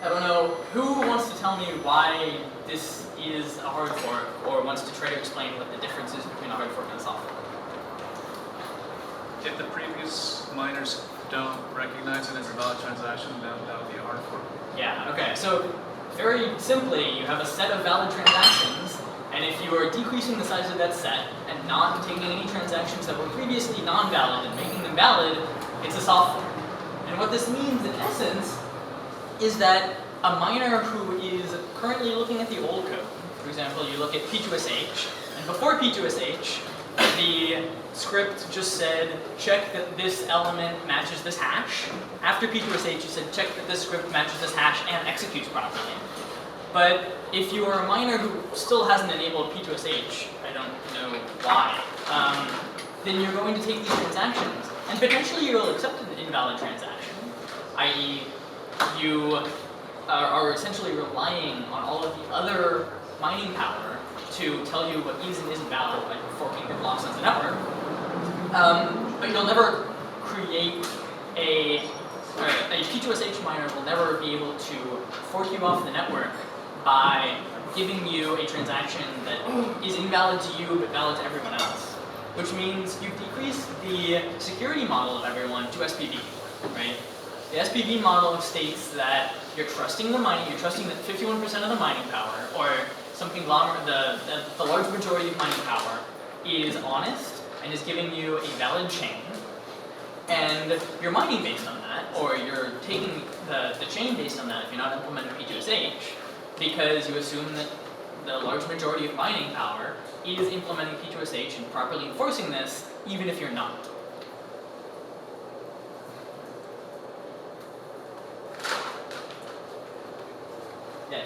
I don't know, who wants to tell me why this is a hard fork or wants to try to explain what the difference is between a hard fork and a soft fork? If the previous miners don't recognize it as a valid transaction, then that would be a hard fork. Yeah, okay, so very simply, you have a set of valid transactions, and if you are decreasing the size of that set and not taking any transactions that were previously non-valid and making them valid, it's a soft fork. And what this means in essence is that a miner who is currently looking at the old code, for example, you look at P2SH, and before P2SH, the script just said, check that this element matches this hash. After P2SH, you said, check that this script matches this hash and executes properly. But if you are a miner who still hasn't enabled P2SH, I don't know why, then you're going to take these transactions, and potentially you'll accept an invalid transaction, i.e. you are essentially relying on all of the other mining power to tell you what is and isn't valid by forking your blocks on the network. But you'll never create a P2SH miner will never be able to fork you off the network by giving you a transaction that is invalid to you but valid to everyone else. Which means you've decreased the security model of everyone to SPV, right? The SPV model states that you're trusting the mining, you're trusting that 51% of the mining power, or some conglomerate, the large majority of mining power is honest and is giving you a valid chain. And you're mining based on that, or you're taking the chain based on that if you're not implementing P2SH, because you assume that the large majority of mining power is implementing P2SH and properly enforcing this, even if you're not. Yeah.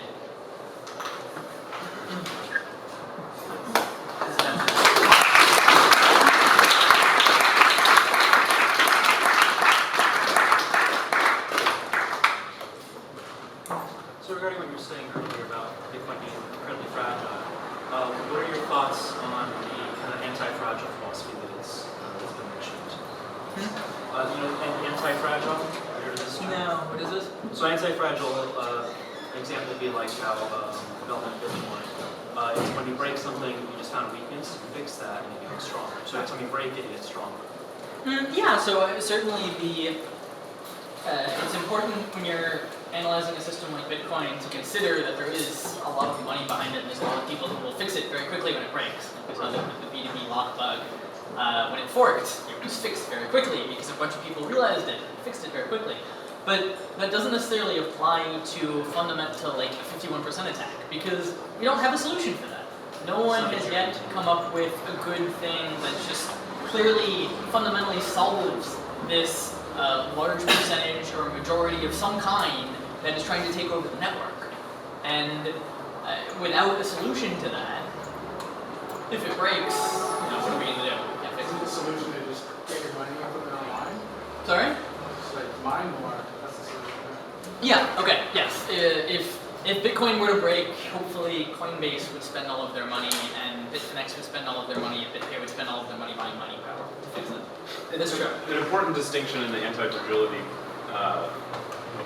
So regarding what you were saying earlier about Bitcoin being incredibly fragile, what are your thoughts on the kind of anti-fragile philosophy that's been mentioned? Anti-fragile, have you heard of this term? No, what is this? So anti-fragile, an example would be like how development of Bitcoin. It's when you break something, you just found a weakness, you fix that, and it becomes stronger. So every time you break it, it gets stronger. Yeah, so certainly it's important when you're analyzing a system like Bitcoin to consider that there is a lot of money behind it and there's a lot of people who will fix it very quickly when it breaks. Like there's nothing with the B2B lock bug. When it forked, it was fixed very quickly because a bunch of people realized it and fixed it very quickly. But that doesn't necessarily apply to fundamental, like a 51% attack, because we don't have a solution for that. No one has yet come up with a good thing that just clearly, fundamentally solves this large percentage or majority of some kind that is trying to take over the network. And without a solution to that, if it breaks, what are we going to do? Can't fix Isn't it. the solution to just get your money and put it online? Sorry? Just like mine more, that's the solution. Yeah, okay, yes. If if Bitcoin were to break, hopefully Coinbase would spend all of their money, and Bitfinex would spend all of their money, and BitPay would spend all of their money buying mining power to fix it. It is true. An important distinction in the anti-fragility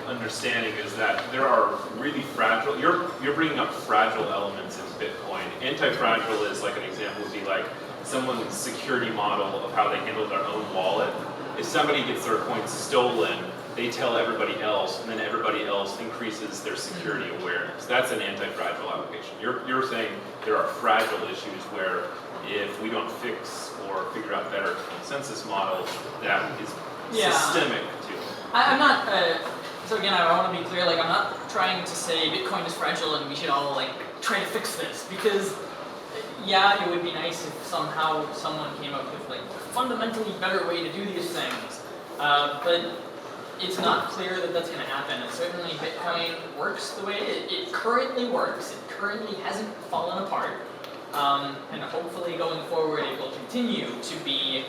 understanding is that there are really fragile, you're bringing up fragile elements in Bitcoin. Anti-fragile is like an example would be like someone's security model of how they handle their own wallet. If somebody gets their coins stolen, they tell everybody else, and then everybody else increases their security awareness. That's an anti-fragile application. You're saying there are fragile issues where if we don't fix or figure out better consensus models, that is systemic to it. I'm not, so again, I want to be clear, like I'm not trying to say Bitcoin is fragile and we should all like try to fix this, because yeah, it would be nice if somehow someone came up with like a fundamentally better way to do these things, but it's not clear that that's going to happen, and certainly Bitcoin works the way it currently works. It currently hasn't fallen apart, and hopefully going forward it will continue to be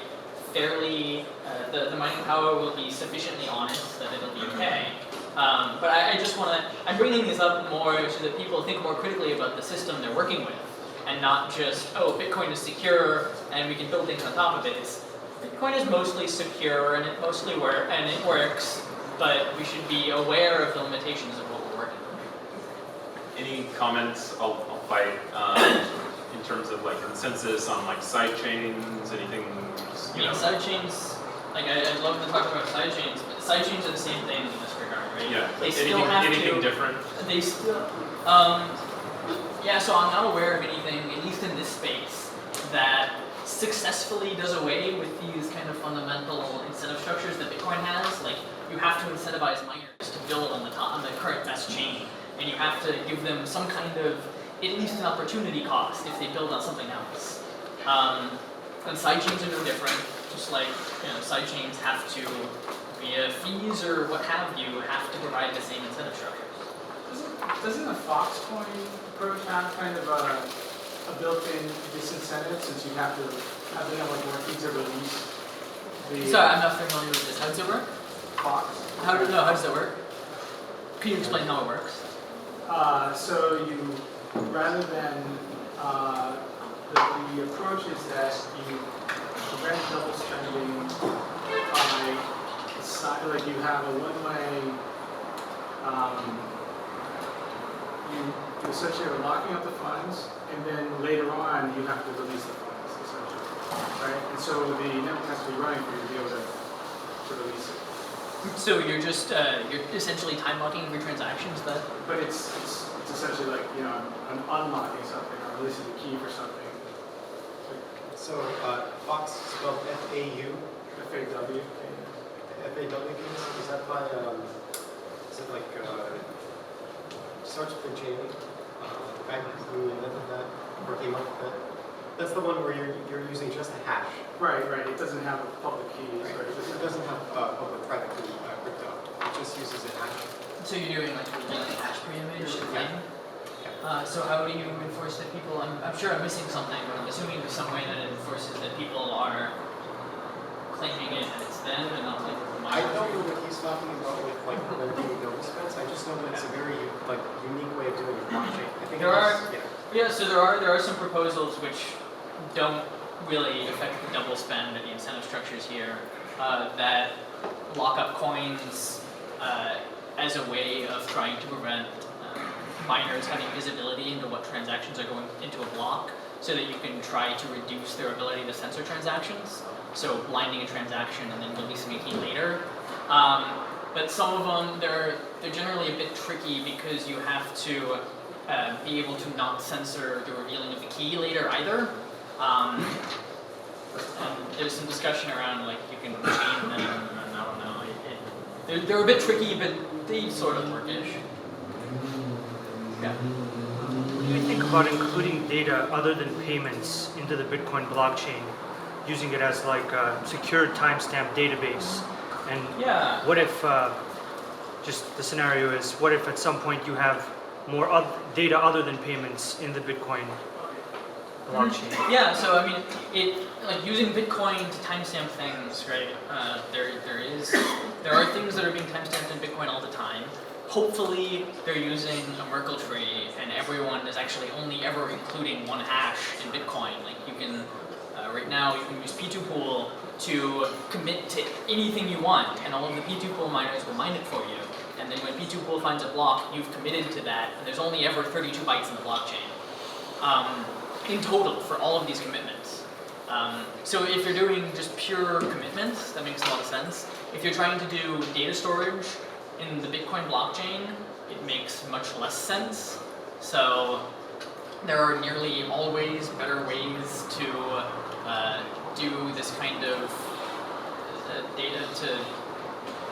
fairly, the mining power will be sufficiently honest that it'll be okay. But I just want to, I'm bringing this up more so that people think more critically about the system they're working with, and not just, oh, Bitcoin is secure and we can build things on top of it. Bitcoin is mostly secure and it mostly works, but we should be aware of the limitations of what we're working with. Any comments? I'll fight in terms of like consensus on like side chains, anything? Side chains, like I'd love to talk about side chains, but side chains are the same thing in this regard, right? Yeah. They still have anything different? They still, yeah, so I'm not aware of anything, at least in this space, that successfully does away with these kind of fundamental incentive structures that Bitcoin has. Like, you have to incentivize miners to build on the current best chain, and you have to give them some kind of, at least an opportunity cost if they build on something else. And side chains are no different, just like, side chains have to, via fees or what have you, have to provide the same incentive structures. Doesn't a Foxcoin approach have kind of a built-in disincentive, since you have to have them like working to release the Sorry, I'm not familiar with this. How does it work? Fox? How does it work? Can you explain how it works? So you, rather than, the approach is that you prevent double spending by, like you have a one-way, you essentially are locking up the funds, and then later on you have to release the funds, essentially, right? And so the network has to be running for you to be able to release it. So you're just you're essentially time locking your transactions, then? But it's essentially like, I'm unlocking something or releasing the key for something. So Fox is spelled F-A-U? F-A-W. F-A-W, is that by, is it like, starts with J, guy who invented that, or came up with it? That's the one where you're using just a hash. Right. It doesn't have a public key. Right. It doesn't have public-private key crypto. It just uses a hash. So you're doing like a hash pre-image thing? So how do you enforce that people, I'm sure I'm missing something, but I'm assuming there's some way that it enforces that people are claiming it and it's them and not like the I don't know what he's talking about with like preventing double spends. I just know that it's a very unique way of doing a blockchain. I think so there are some proposals which don't really affect the double spend and the incentive structures here that lock up coins as a way of trying to prevent miners having visibility into what transactions are going into a block, so that you can try to reduce their ability to censor transactions. So blinding a transaction and then releasing a key later. But some of them, they're generally a bit tricky because you have to be able to not censor the revealing of the key later either. And there's some discussion around like you can chain them, and I don't know. They're a bit tricky, but they sort of work-ish. Yeah. What do you think about including data other than payments into the Bitcoin blockchain, using it as like a secured timestamp database? And what if, just the scenario is, what if at some point you have more data other than payments in the Bitcoin blockchain? Yeah, so I mean, like using Bitcoin to timestamp things, right? There are things that are being timestamped in Bitcoin all the time. hopefully they're using a Merkle tree and everyone is actually only ever including one hash in Bitcoin. Like you can, right now you can use P2Pool to commit to anything you want, and all of the P2Pool miners will mine it for you. And then when P2Pool finds a block, you've committed to that, and there's only ever 32 bytes in the blockchain in total for all of these commitments. So if you're doing just pure commitments, that makes a lot of sense. If you're trying to do data storage in the Bitcoin blockchain, it makes much less sense. So there are nearly always better ways to do this kind of data to...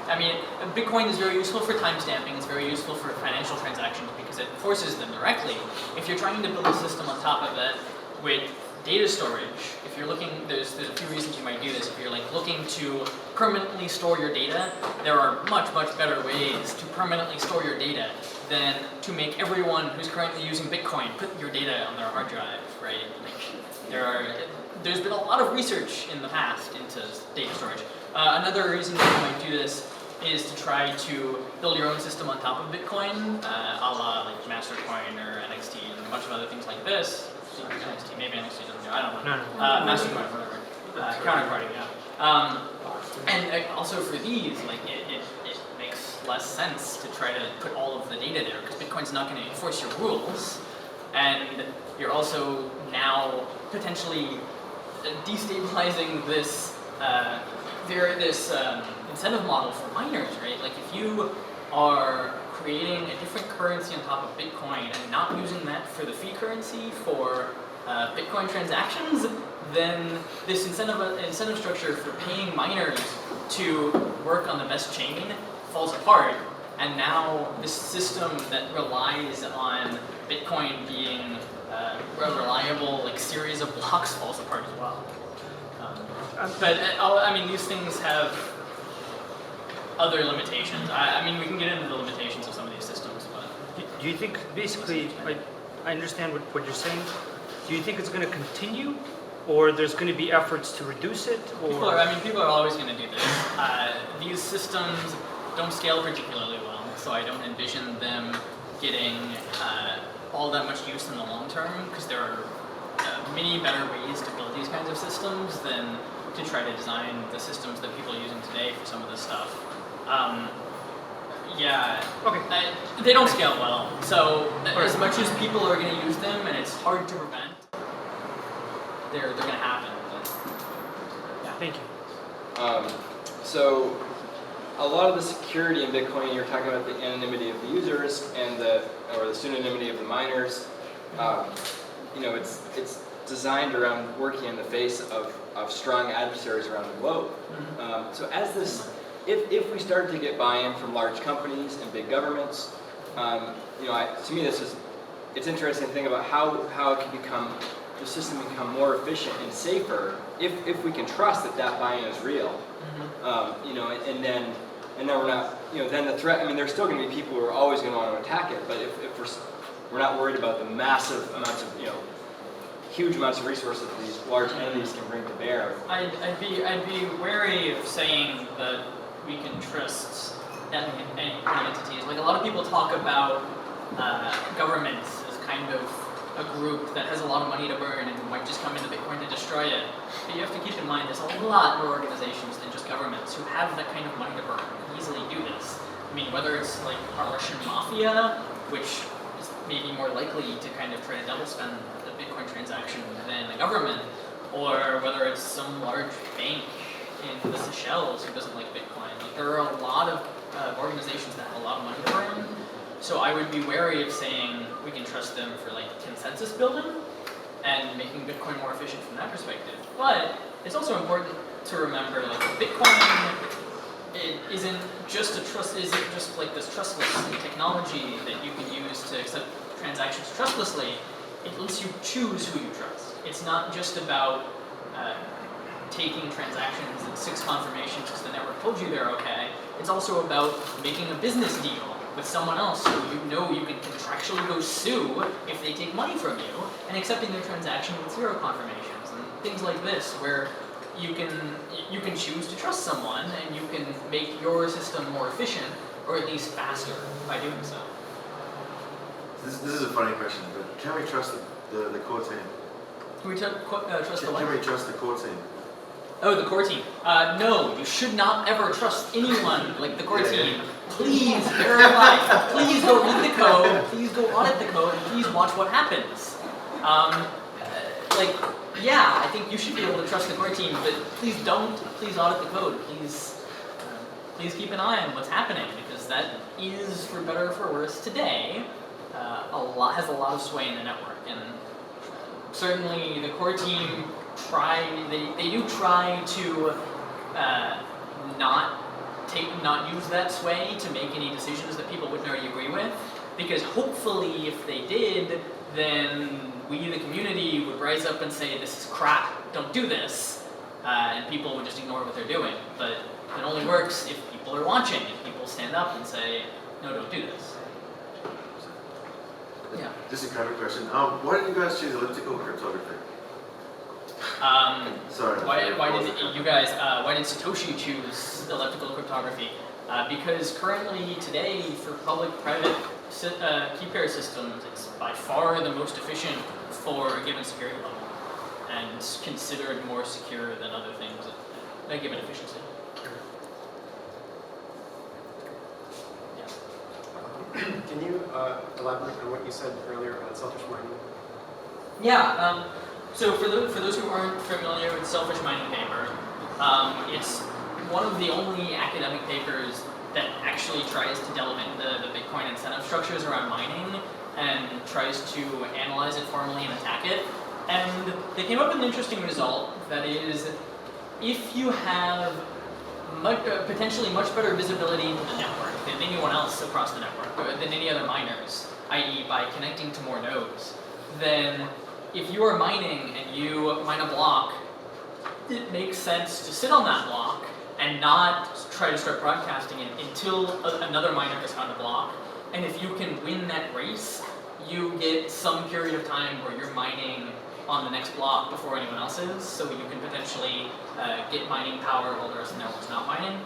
I mean, Bitcoin is very useful for timestamping, it's very useful for financial transactions because it forces them directly. If you're trying to build a system on top of it with data storage, if you're looking, there's a few reasons you might do this. If you're like looking to permanently store your data, there are much better ways to permanently store your data than to make everyone who's currently using Bitcoin put your data on their hard drive, right? Like, there's been a lot of research in the past into data storage. Another reason that you might do this is to try to build your own system on top of Bitcoin, a la like Mastercoin or NXT and a bunch of other things like this. NXT, maybe NXT doesn't do, I don't know. Mastercoin, whatever. Counterparty, yeah. And also for these, like it makes less sense to try to put all of the data there because Bitcoin's not going to enforce your rules, and you're also now potentially destabilizing this incentive model for miners, right? Like if you are creating a different currency on top of Bitcoin and not using that for the fee currency for Bitcoin transactions, then this incentive structure for paying miners to work on the best chain falls apart. And now this system that relies on Bitcoin being a reliable like series of blocks falls apart as well. But I mean, these things have other limitations. I mean, we can get into the limitations of some of these systems, but... Do you think, basically, I understand what you're saying. Do you think it's going to continue, or there's going to be efforts to reduce it, or... People are always going to do this. These systems don't scale particularly well, so I don't envision them getting all that much use in the long term, because there are many better ways to build these kinds of systems than to try to design the systems that people are using today for some of this stuff. They don't scale well. So as much as people are going to use them and it's hard to prevent, they're going to happen. But, yeah. Thank you. So a lot of the security in Bitcoin, you're talking about the anonymity of the users and the pseudonymity of the miners. It's designed around working in the face of strong adversaries around the globe. So as this, if we start to get buy-in from large companies and big governments, to me it's interesting to think about how it can become, the system can become more efficient and safer if we can trust that buy-in is real. And then we're not, then the threat, I mean, there's still going to be people who are always going to want to attack it, but if we're not worried about the massive amounts of, huge amounts of resources that these large entities can bring to bear. I'd be wary of saying that we can trust any entities. Like a lot of people talk about governments as kind of a group that has a lot of money to burn and might just come into Bitcoin to destroy it. But you have to keep in mind there's a lot more organizations than just governments who have that kind of money to burn and can easily do this. I mean, whether it's like a Russian mafia, which is maybe more likely to kind of try to double spend the Bitcoin transaction than the government, or whether it's some large bank in the Seychelles who doesn't like Bitcoin. Like, there are a lot of organizations that have a lot of money to burn, so I would be wary of saying we can trust them for like consensus building and making Bitcoin more efficient from that perspective. But it's also important to remember, like, Bitcoin, it isn't just like this trustless technology that you can use to accept transactions trustlessly. It lets you choose who you trust. It's not just about taking transactions and 6 confirmations because the network told you they're okay. It's also about making a business deal with someone else who you can contractually go sue if they take money from you, and accepting their transaction with 0 confirmations and things like this, where you can choose to trust someone and you can make your system more efficient or at least faster by doing so. This is a funny question, but can we trust the core team? Can we trust the what? Can we trust the core team? Oh, the core team. No, you should not ever trust anyone like the core team. Please verify. Please go read the code. Please go audit the code. And please watch what happens. I think you should be able to trust the core team, but please don't. Please audit the code. Please keep an eye on what's happening, because that is, for better or for worse, today has a lot of sway in the network, and certainly the core team they do try to not use that sway to make any decisions that people wouldn't already agree with, because hopefully if they did, then we, the community, would rise up and say, this is crap, don't do this, and people would just ignore what they're doing. But it only works if people are watching, if people stand up and say, no, don't do this. Yeah. Just a kind of question. Why did you guys choose elliptical cryptography? Sorry. Why did Satoshi choose elliptical cryptography? Because currently, today, for public-private key pair systems, it's by far the most efficient for a given security level, and considered more secure than other things at a given efficiency. Can you elaborate on what you said earlier about selfish mining? Yeah. So for those who aren't familiar with selfish mining paper, it's one of the only academic papers that actually tries to delve into the Bitcoin incentive structures around mining and tries to analyze it formally and attack it. And they came up with an interesting result, that is, if you have potentially much better visibility into the network than anyone else across the network, or than any other miners, i.e. by connecting to more nodes, then if you are mining and you mine a block, it makes sense to sit on that block and not try to start broadcasting it until another miner has found a block. And if you can win that race, you get some period of time where you're mining on the next block before anyone else is, so you can potentially get mining power while the rest of the network's not mining.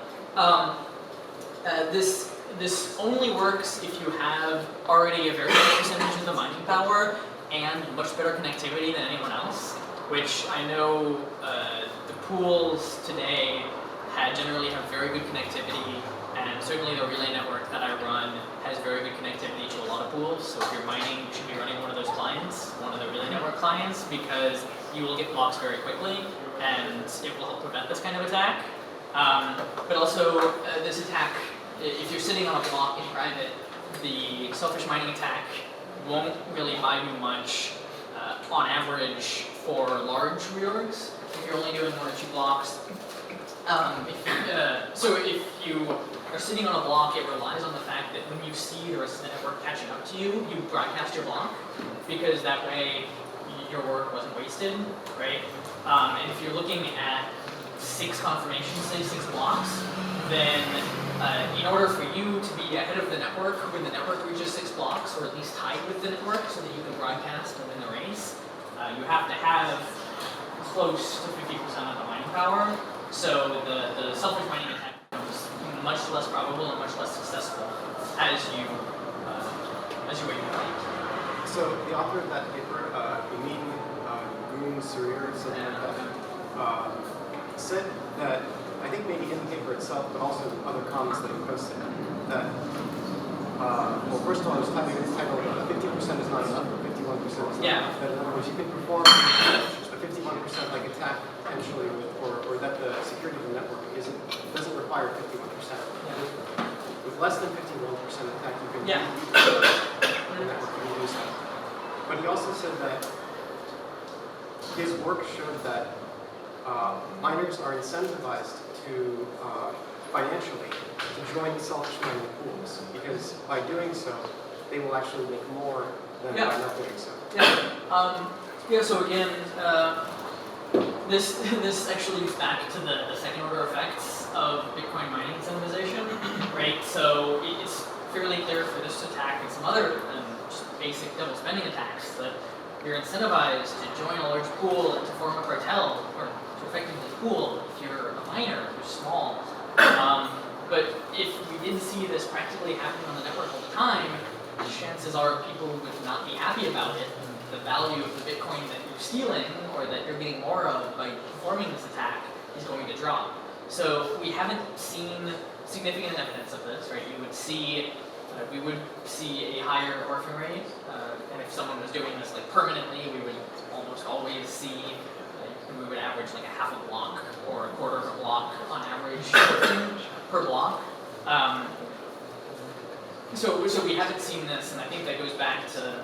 This only works if you have already a very high percentage of the mining power and much better connectivity than anyone else, which I know the pools today generally have very good connectivity, and certainly the relay network that I run has very good connectivity to a lot of pools. So if you're mining, you should be running one of those clients, one of the relay network clients, because you will get blocks very quickly, and it will help prevent this kind of attack. But also, this attack, if you're sitting on a block in private, the selfish mining attack won't really buy you much on average for large reorgs. If you're only doing 1 or 2 blocks, so if you are sitting on a block, it relies on the fact that when you see the rest of the network catching up to you, you broadcast your block, because that way your work wasn't wasted, right? And if you're looking at 6 confirmations, say 6 blocks, then in order for you to be ahead of the network when the network reaches 6 blocks, or at least tied with the network so that you can broadcast and win the race, you have to have close to 50% of the mining power. So the selfish mining attack becomes much less probable and much less successful as you wait your time. So the author of that paper, Emin Surir, something like that, said that, I think maybe in the paper itself, but also in other comments that he posted, that, well, first of all, it's titled 50% is not enough, or 51% is not enough. That in other words, you can perform a 51% like attack potentially, or that the security of the network doesn't require 51%. With less than 51% attack, you can the network can use that. But he also said that his work showed that miners are incentivized to financially to join selfish mining pools, because by doing so, they will actually make more than by not doing so. So again, this actually leads back to the second order effects of Bitcoin mining incentivization, right? So it's fairly clear for this attack and some other just basic double spending attacks that you're incentivized to join a large pool and to form a cartel, or to effectively pool if you're a miner, if you're small. But if we did see this practically happening on the network all the time, chances are people would not be happy about it. The value of the Bitcoin that you're stealing or that you're getting more of by performing this attack is going to drop. So we haven't seen significant evidence of this, right? We would see a higher orphan rate, and if someone was doing this like permanently, we would almost always see, we would average like a half a block or a quarter of a block on average per block. So we haven't seen this, and I think that goes back to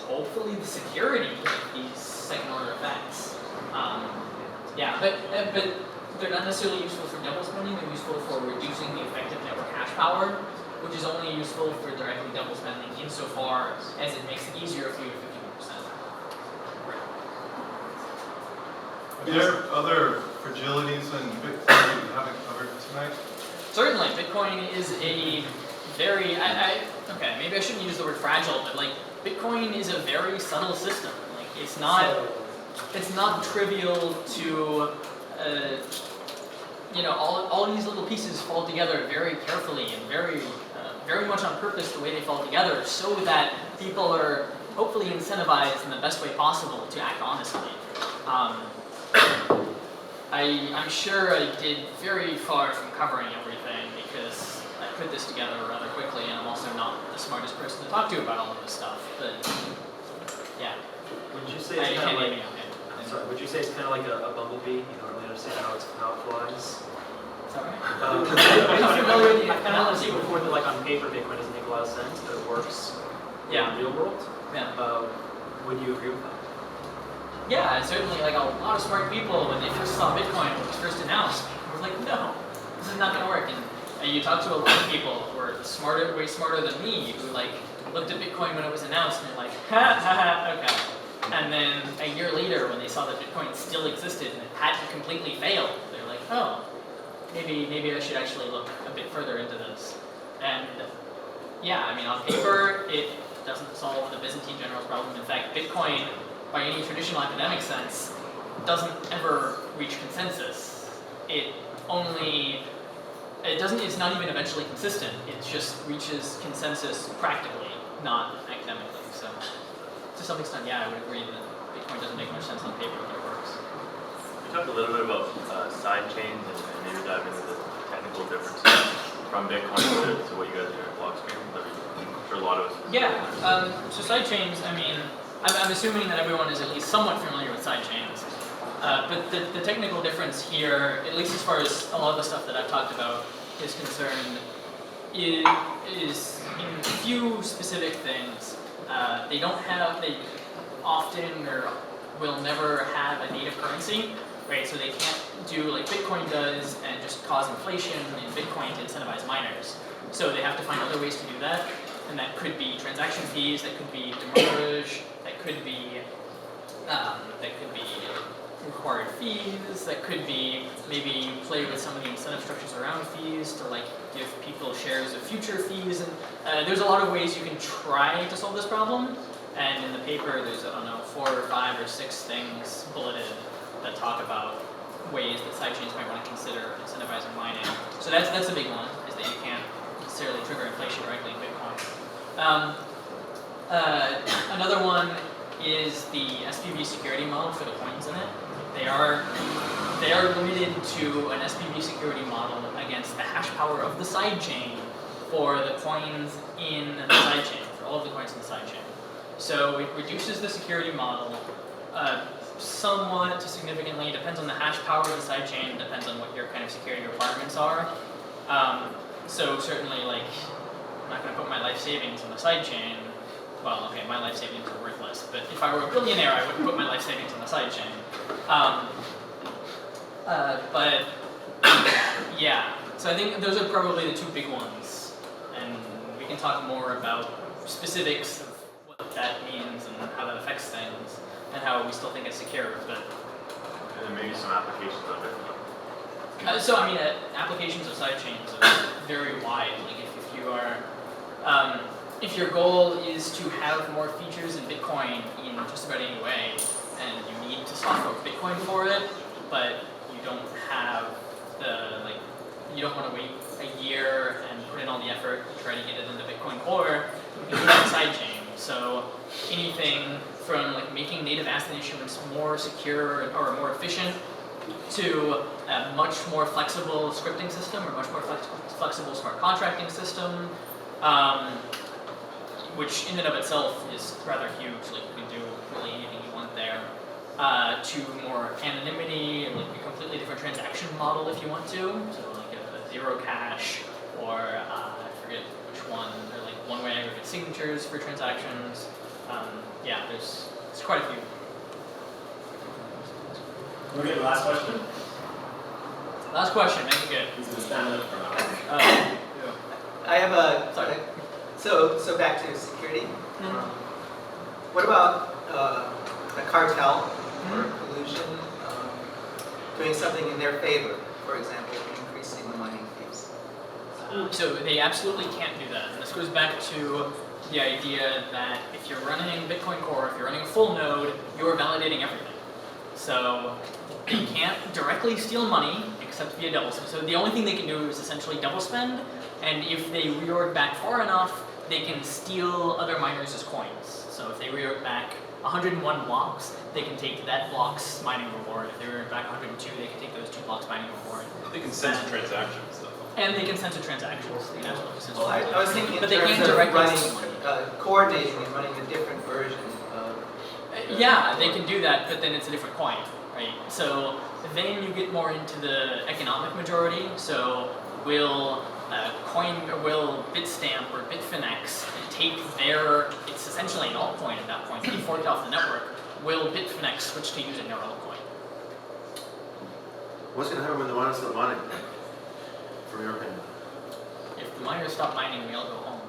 hopefully the security of these second order effects. But they're not necessarily useful for double spending, they're useful for reducing the effective network hash power, which is only useful for directly double spending insofar as it makes it easier for you to 51%. Are there other fragilities in Bitcoin you haven't covered tonight? Certainly, Bitcoin is a very, okay, maybe I shouldn't use the word fragile, but like, Bitcoin is a very subtle system. Like, it's not trivial to, all these little pieces fall together very carefully and very much on purpose the way they fall together, so that people are hopefully incentivized in the best way possible to act honestly. I'm sure I did very far from covering everything because I put this together rather quickly, and I'm also not the smartest person to talk to about all of this stuff. But yeah, Would you say it's kind of like? Would you say it's kind of like a bumblebee? You don't really understand how it flies. Sorry. I'm familiar with the analogy before that, like on paper, Bitcoin doesn't make a lot of sense, but it works in the real world. Yeah. Would you agree with that? Yeah, certainly. Like a lot of smart people, when they first saw Bitcoin when it was first announced, were like, "No, this is not going to work." And you talk to a lot of people who are smarter, way smarter than me, who like looked at Bitcoin when it was announced and they're like, "Ha ha ha, okay." And then a year later, when they saw that Bitcoin still existed and it hadn't completely failed, they're like, "Oh, maybe I should actually look a bit further into this." And yeah, I mean, on paper, it doesn't solve the Byzantine generals problem. In fact, Bitcoin, by any traditional academic sense, doesn't ever reach consensus. It's not even eventually consistent. It just reaches consensus practically, not academically. So to some extent, yeah, I would agree that Bitcoin doesn't make much sense on paper, but it works. We talked a little bit about side chains and maybe dive into the technical differences from Bitcoin to what you guys do at Blockstream. For a lot of us. Yeah, so side chains, I mean, I'm assuming that everyone is at least somewhat familiar with side chains. But the technical difference here, at least as far as a lot of the stuff that I've talked about is concerned, is in a few specific things. They often or will never have a native currency, right? So they can't do like Bitcoin does and just cause inflation in Bitcoin to incentivize miners. So they have to find other ways to do that, and that could be transaction fees, that could be demurrage, that could be required fees, that could be maybe you play with some of the incentive structures around fees to like give people shares of future fees, and there's a lot of ways you can try to solve this problem. And in the paper, there's, I don't know, 4 or 5 or 6 things bulleted that talk about ways that sidechains might want to consider incentivizing mining. So that's a big one, is that you can't necessarily trigger inflation directly in Bitcoin. Another one is the SPV security model for the coins in it. They are limited to an SPV security model against the hash power of the sidechain for the coins in the sidechain, for all of the coins in the sidechain. So it reduces the security model somewhat to significantly, depends on the hash power of the sidechain, depends on what your kind of security requirements are. So certainly, like, I'm not going to put my life savings on the sidechain. Well, okay, my life savings are worthless, but if I were a billionaire, I wouldn't put my life savings on the sidechain. But yeah, so I think those are probably the 2 big ones, and we can talk more about specifics of what that means and how that affects things, and how we still think it's secure. But and then maybe some applications of it. So I mean, applications of sidechains are very wide. Like if you are if your goal is to have more features in Bitcoin in just about any way, and you need to soft fork Bitcoin for it, but you don't have you don't want to wait a year and put in all the effort to try to get it into Bitcoin Core, we can do it on sidechain. So anything from like making native asset issuance more secure or more efficient to a much more flexible scripting system or much more flexible smart contracting system, which in and of itself is rather huge. Like you can do really anything you want there. To more anonymity, like a completely different transaction model if you want to. So like a zero cash, or I forget which one, or like one-way aggregate signatures for transactions. Yeah, there's quite a few. Okay, last question. Last question, make it good. He's been standing up for an hour. I have a, sorry. So back to security. What about a cartel or collusion doing something in their favor, for example, increasing the mining fees? So they absolutely can't do that. And this goes back to the idea that if you're running Bitcoin Core, if you're running a full node, you're validating everything. So they can't directly steal money except via double spend. So the only thing they can do is essentially double spend, and if they reorg back far enough, they can steal other miners' coins. So if they reorg back 101 blocks, they can take that block's mining reward. If they reorg back 102, they can take those 2 blocks mining reward. They can censor transactions though. And they can censor transactions. They can absolutely censor Well, I was thinking in but they terms can't of directly running, coordinating and running a different version of... yeah, they can do that, but then it's a different coin, right? So then you get more into the economic majority. So will Bitstamp or Bitfinex take their, it's essentially an altcoin at that point, they forked off the network, will Bitfinex switch to using their altcoin? What's going to happen when the miners stop mining, from your opinion? If the miners stop mining, we all go home.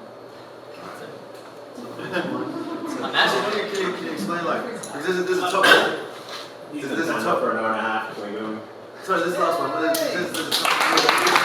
Imagine. Can you explain, like, because there's a top... He's been standing up for an hour and a half. Can we go? Sorry, this is the last one. There's a top...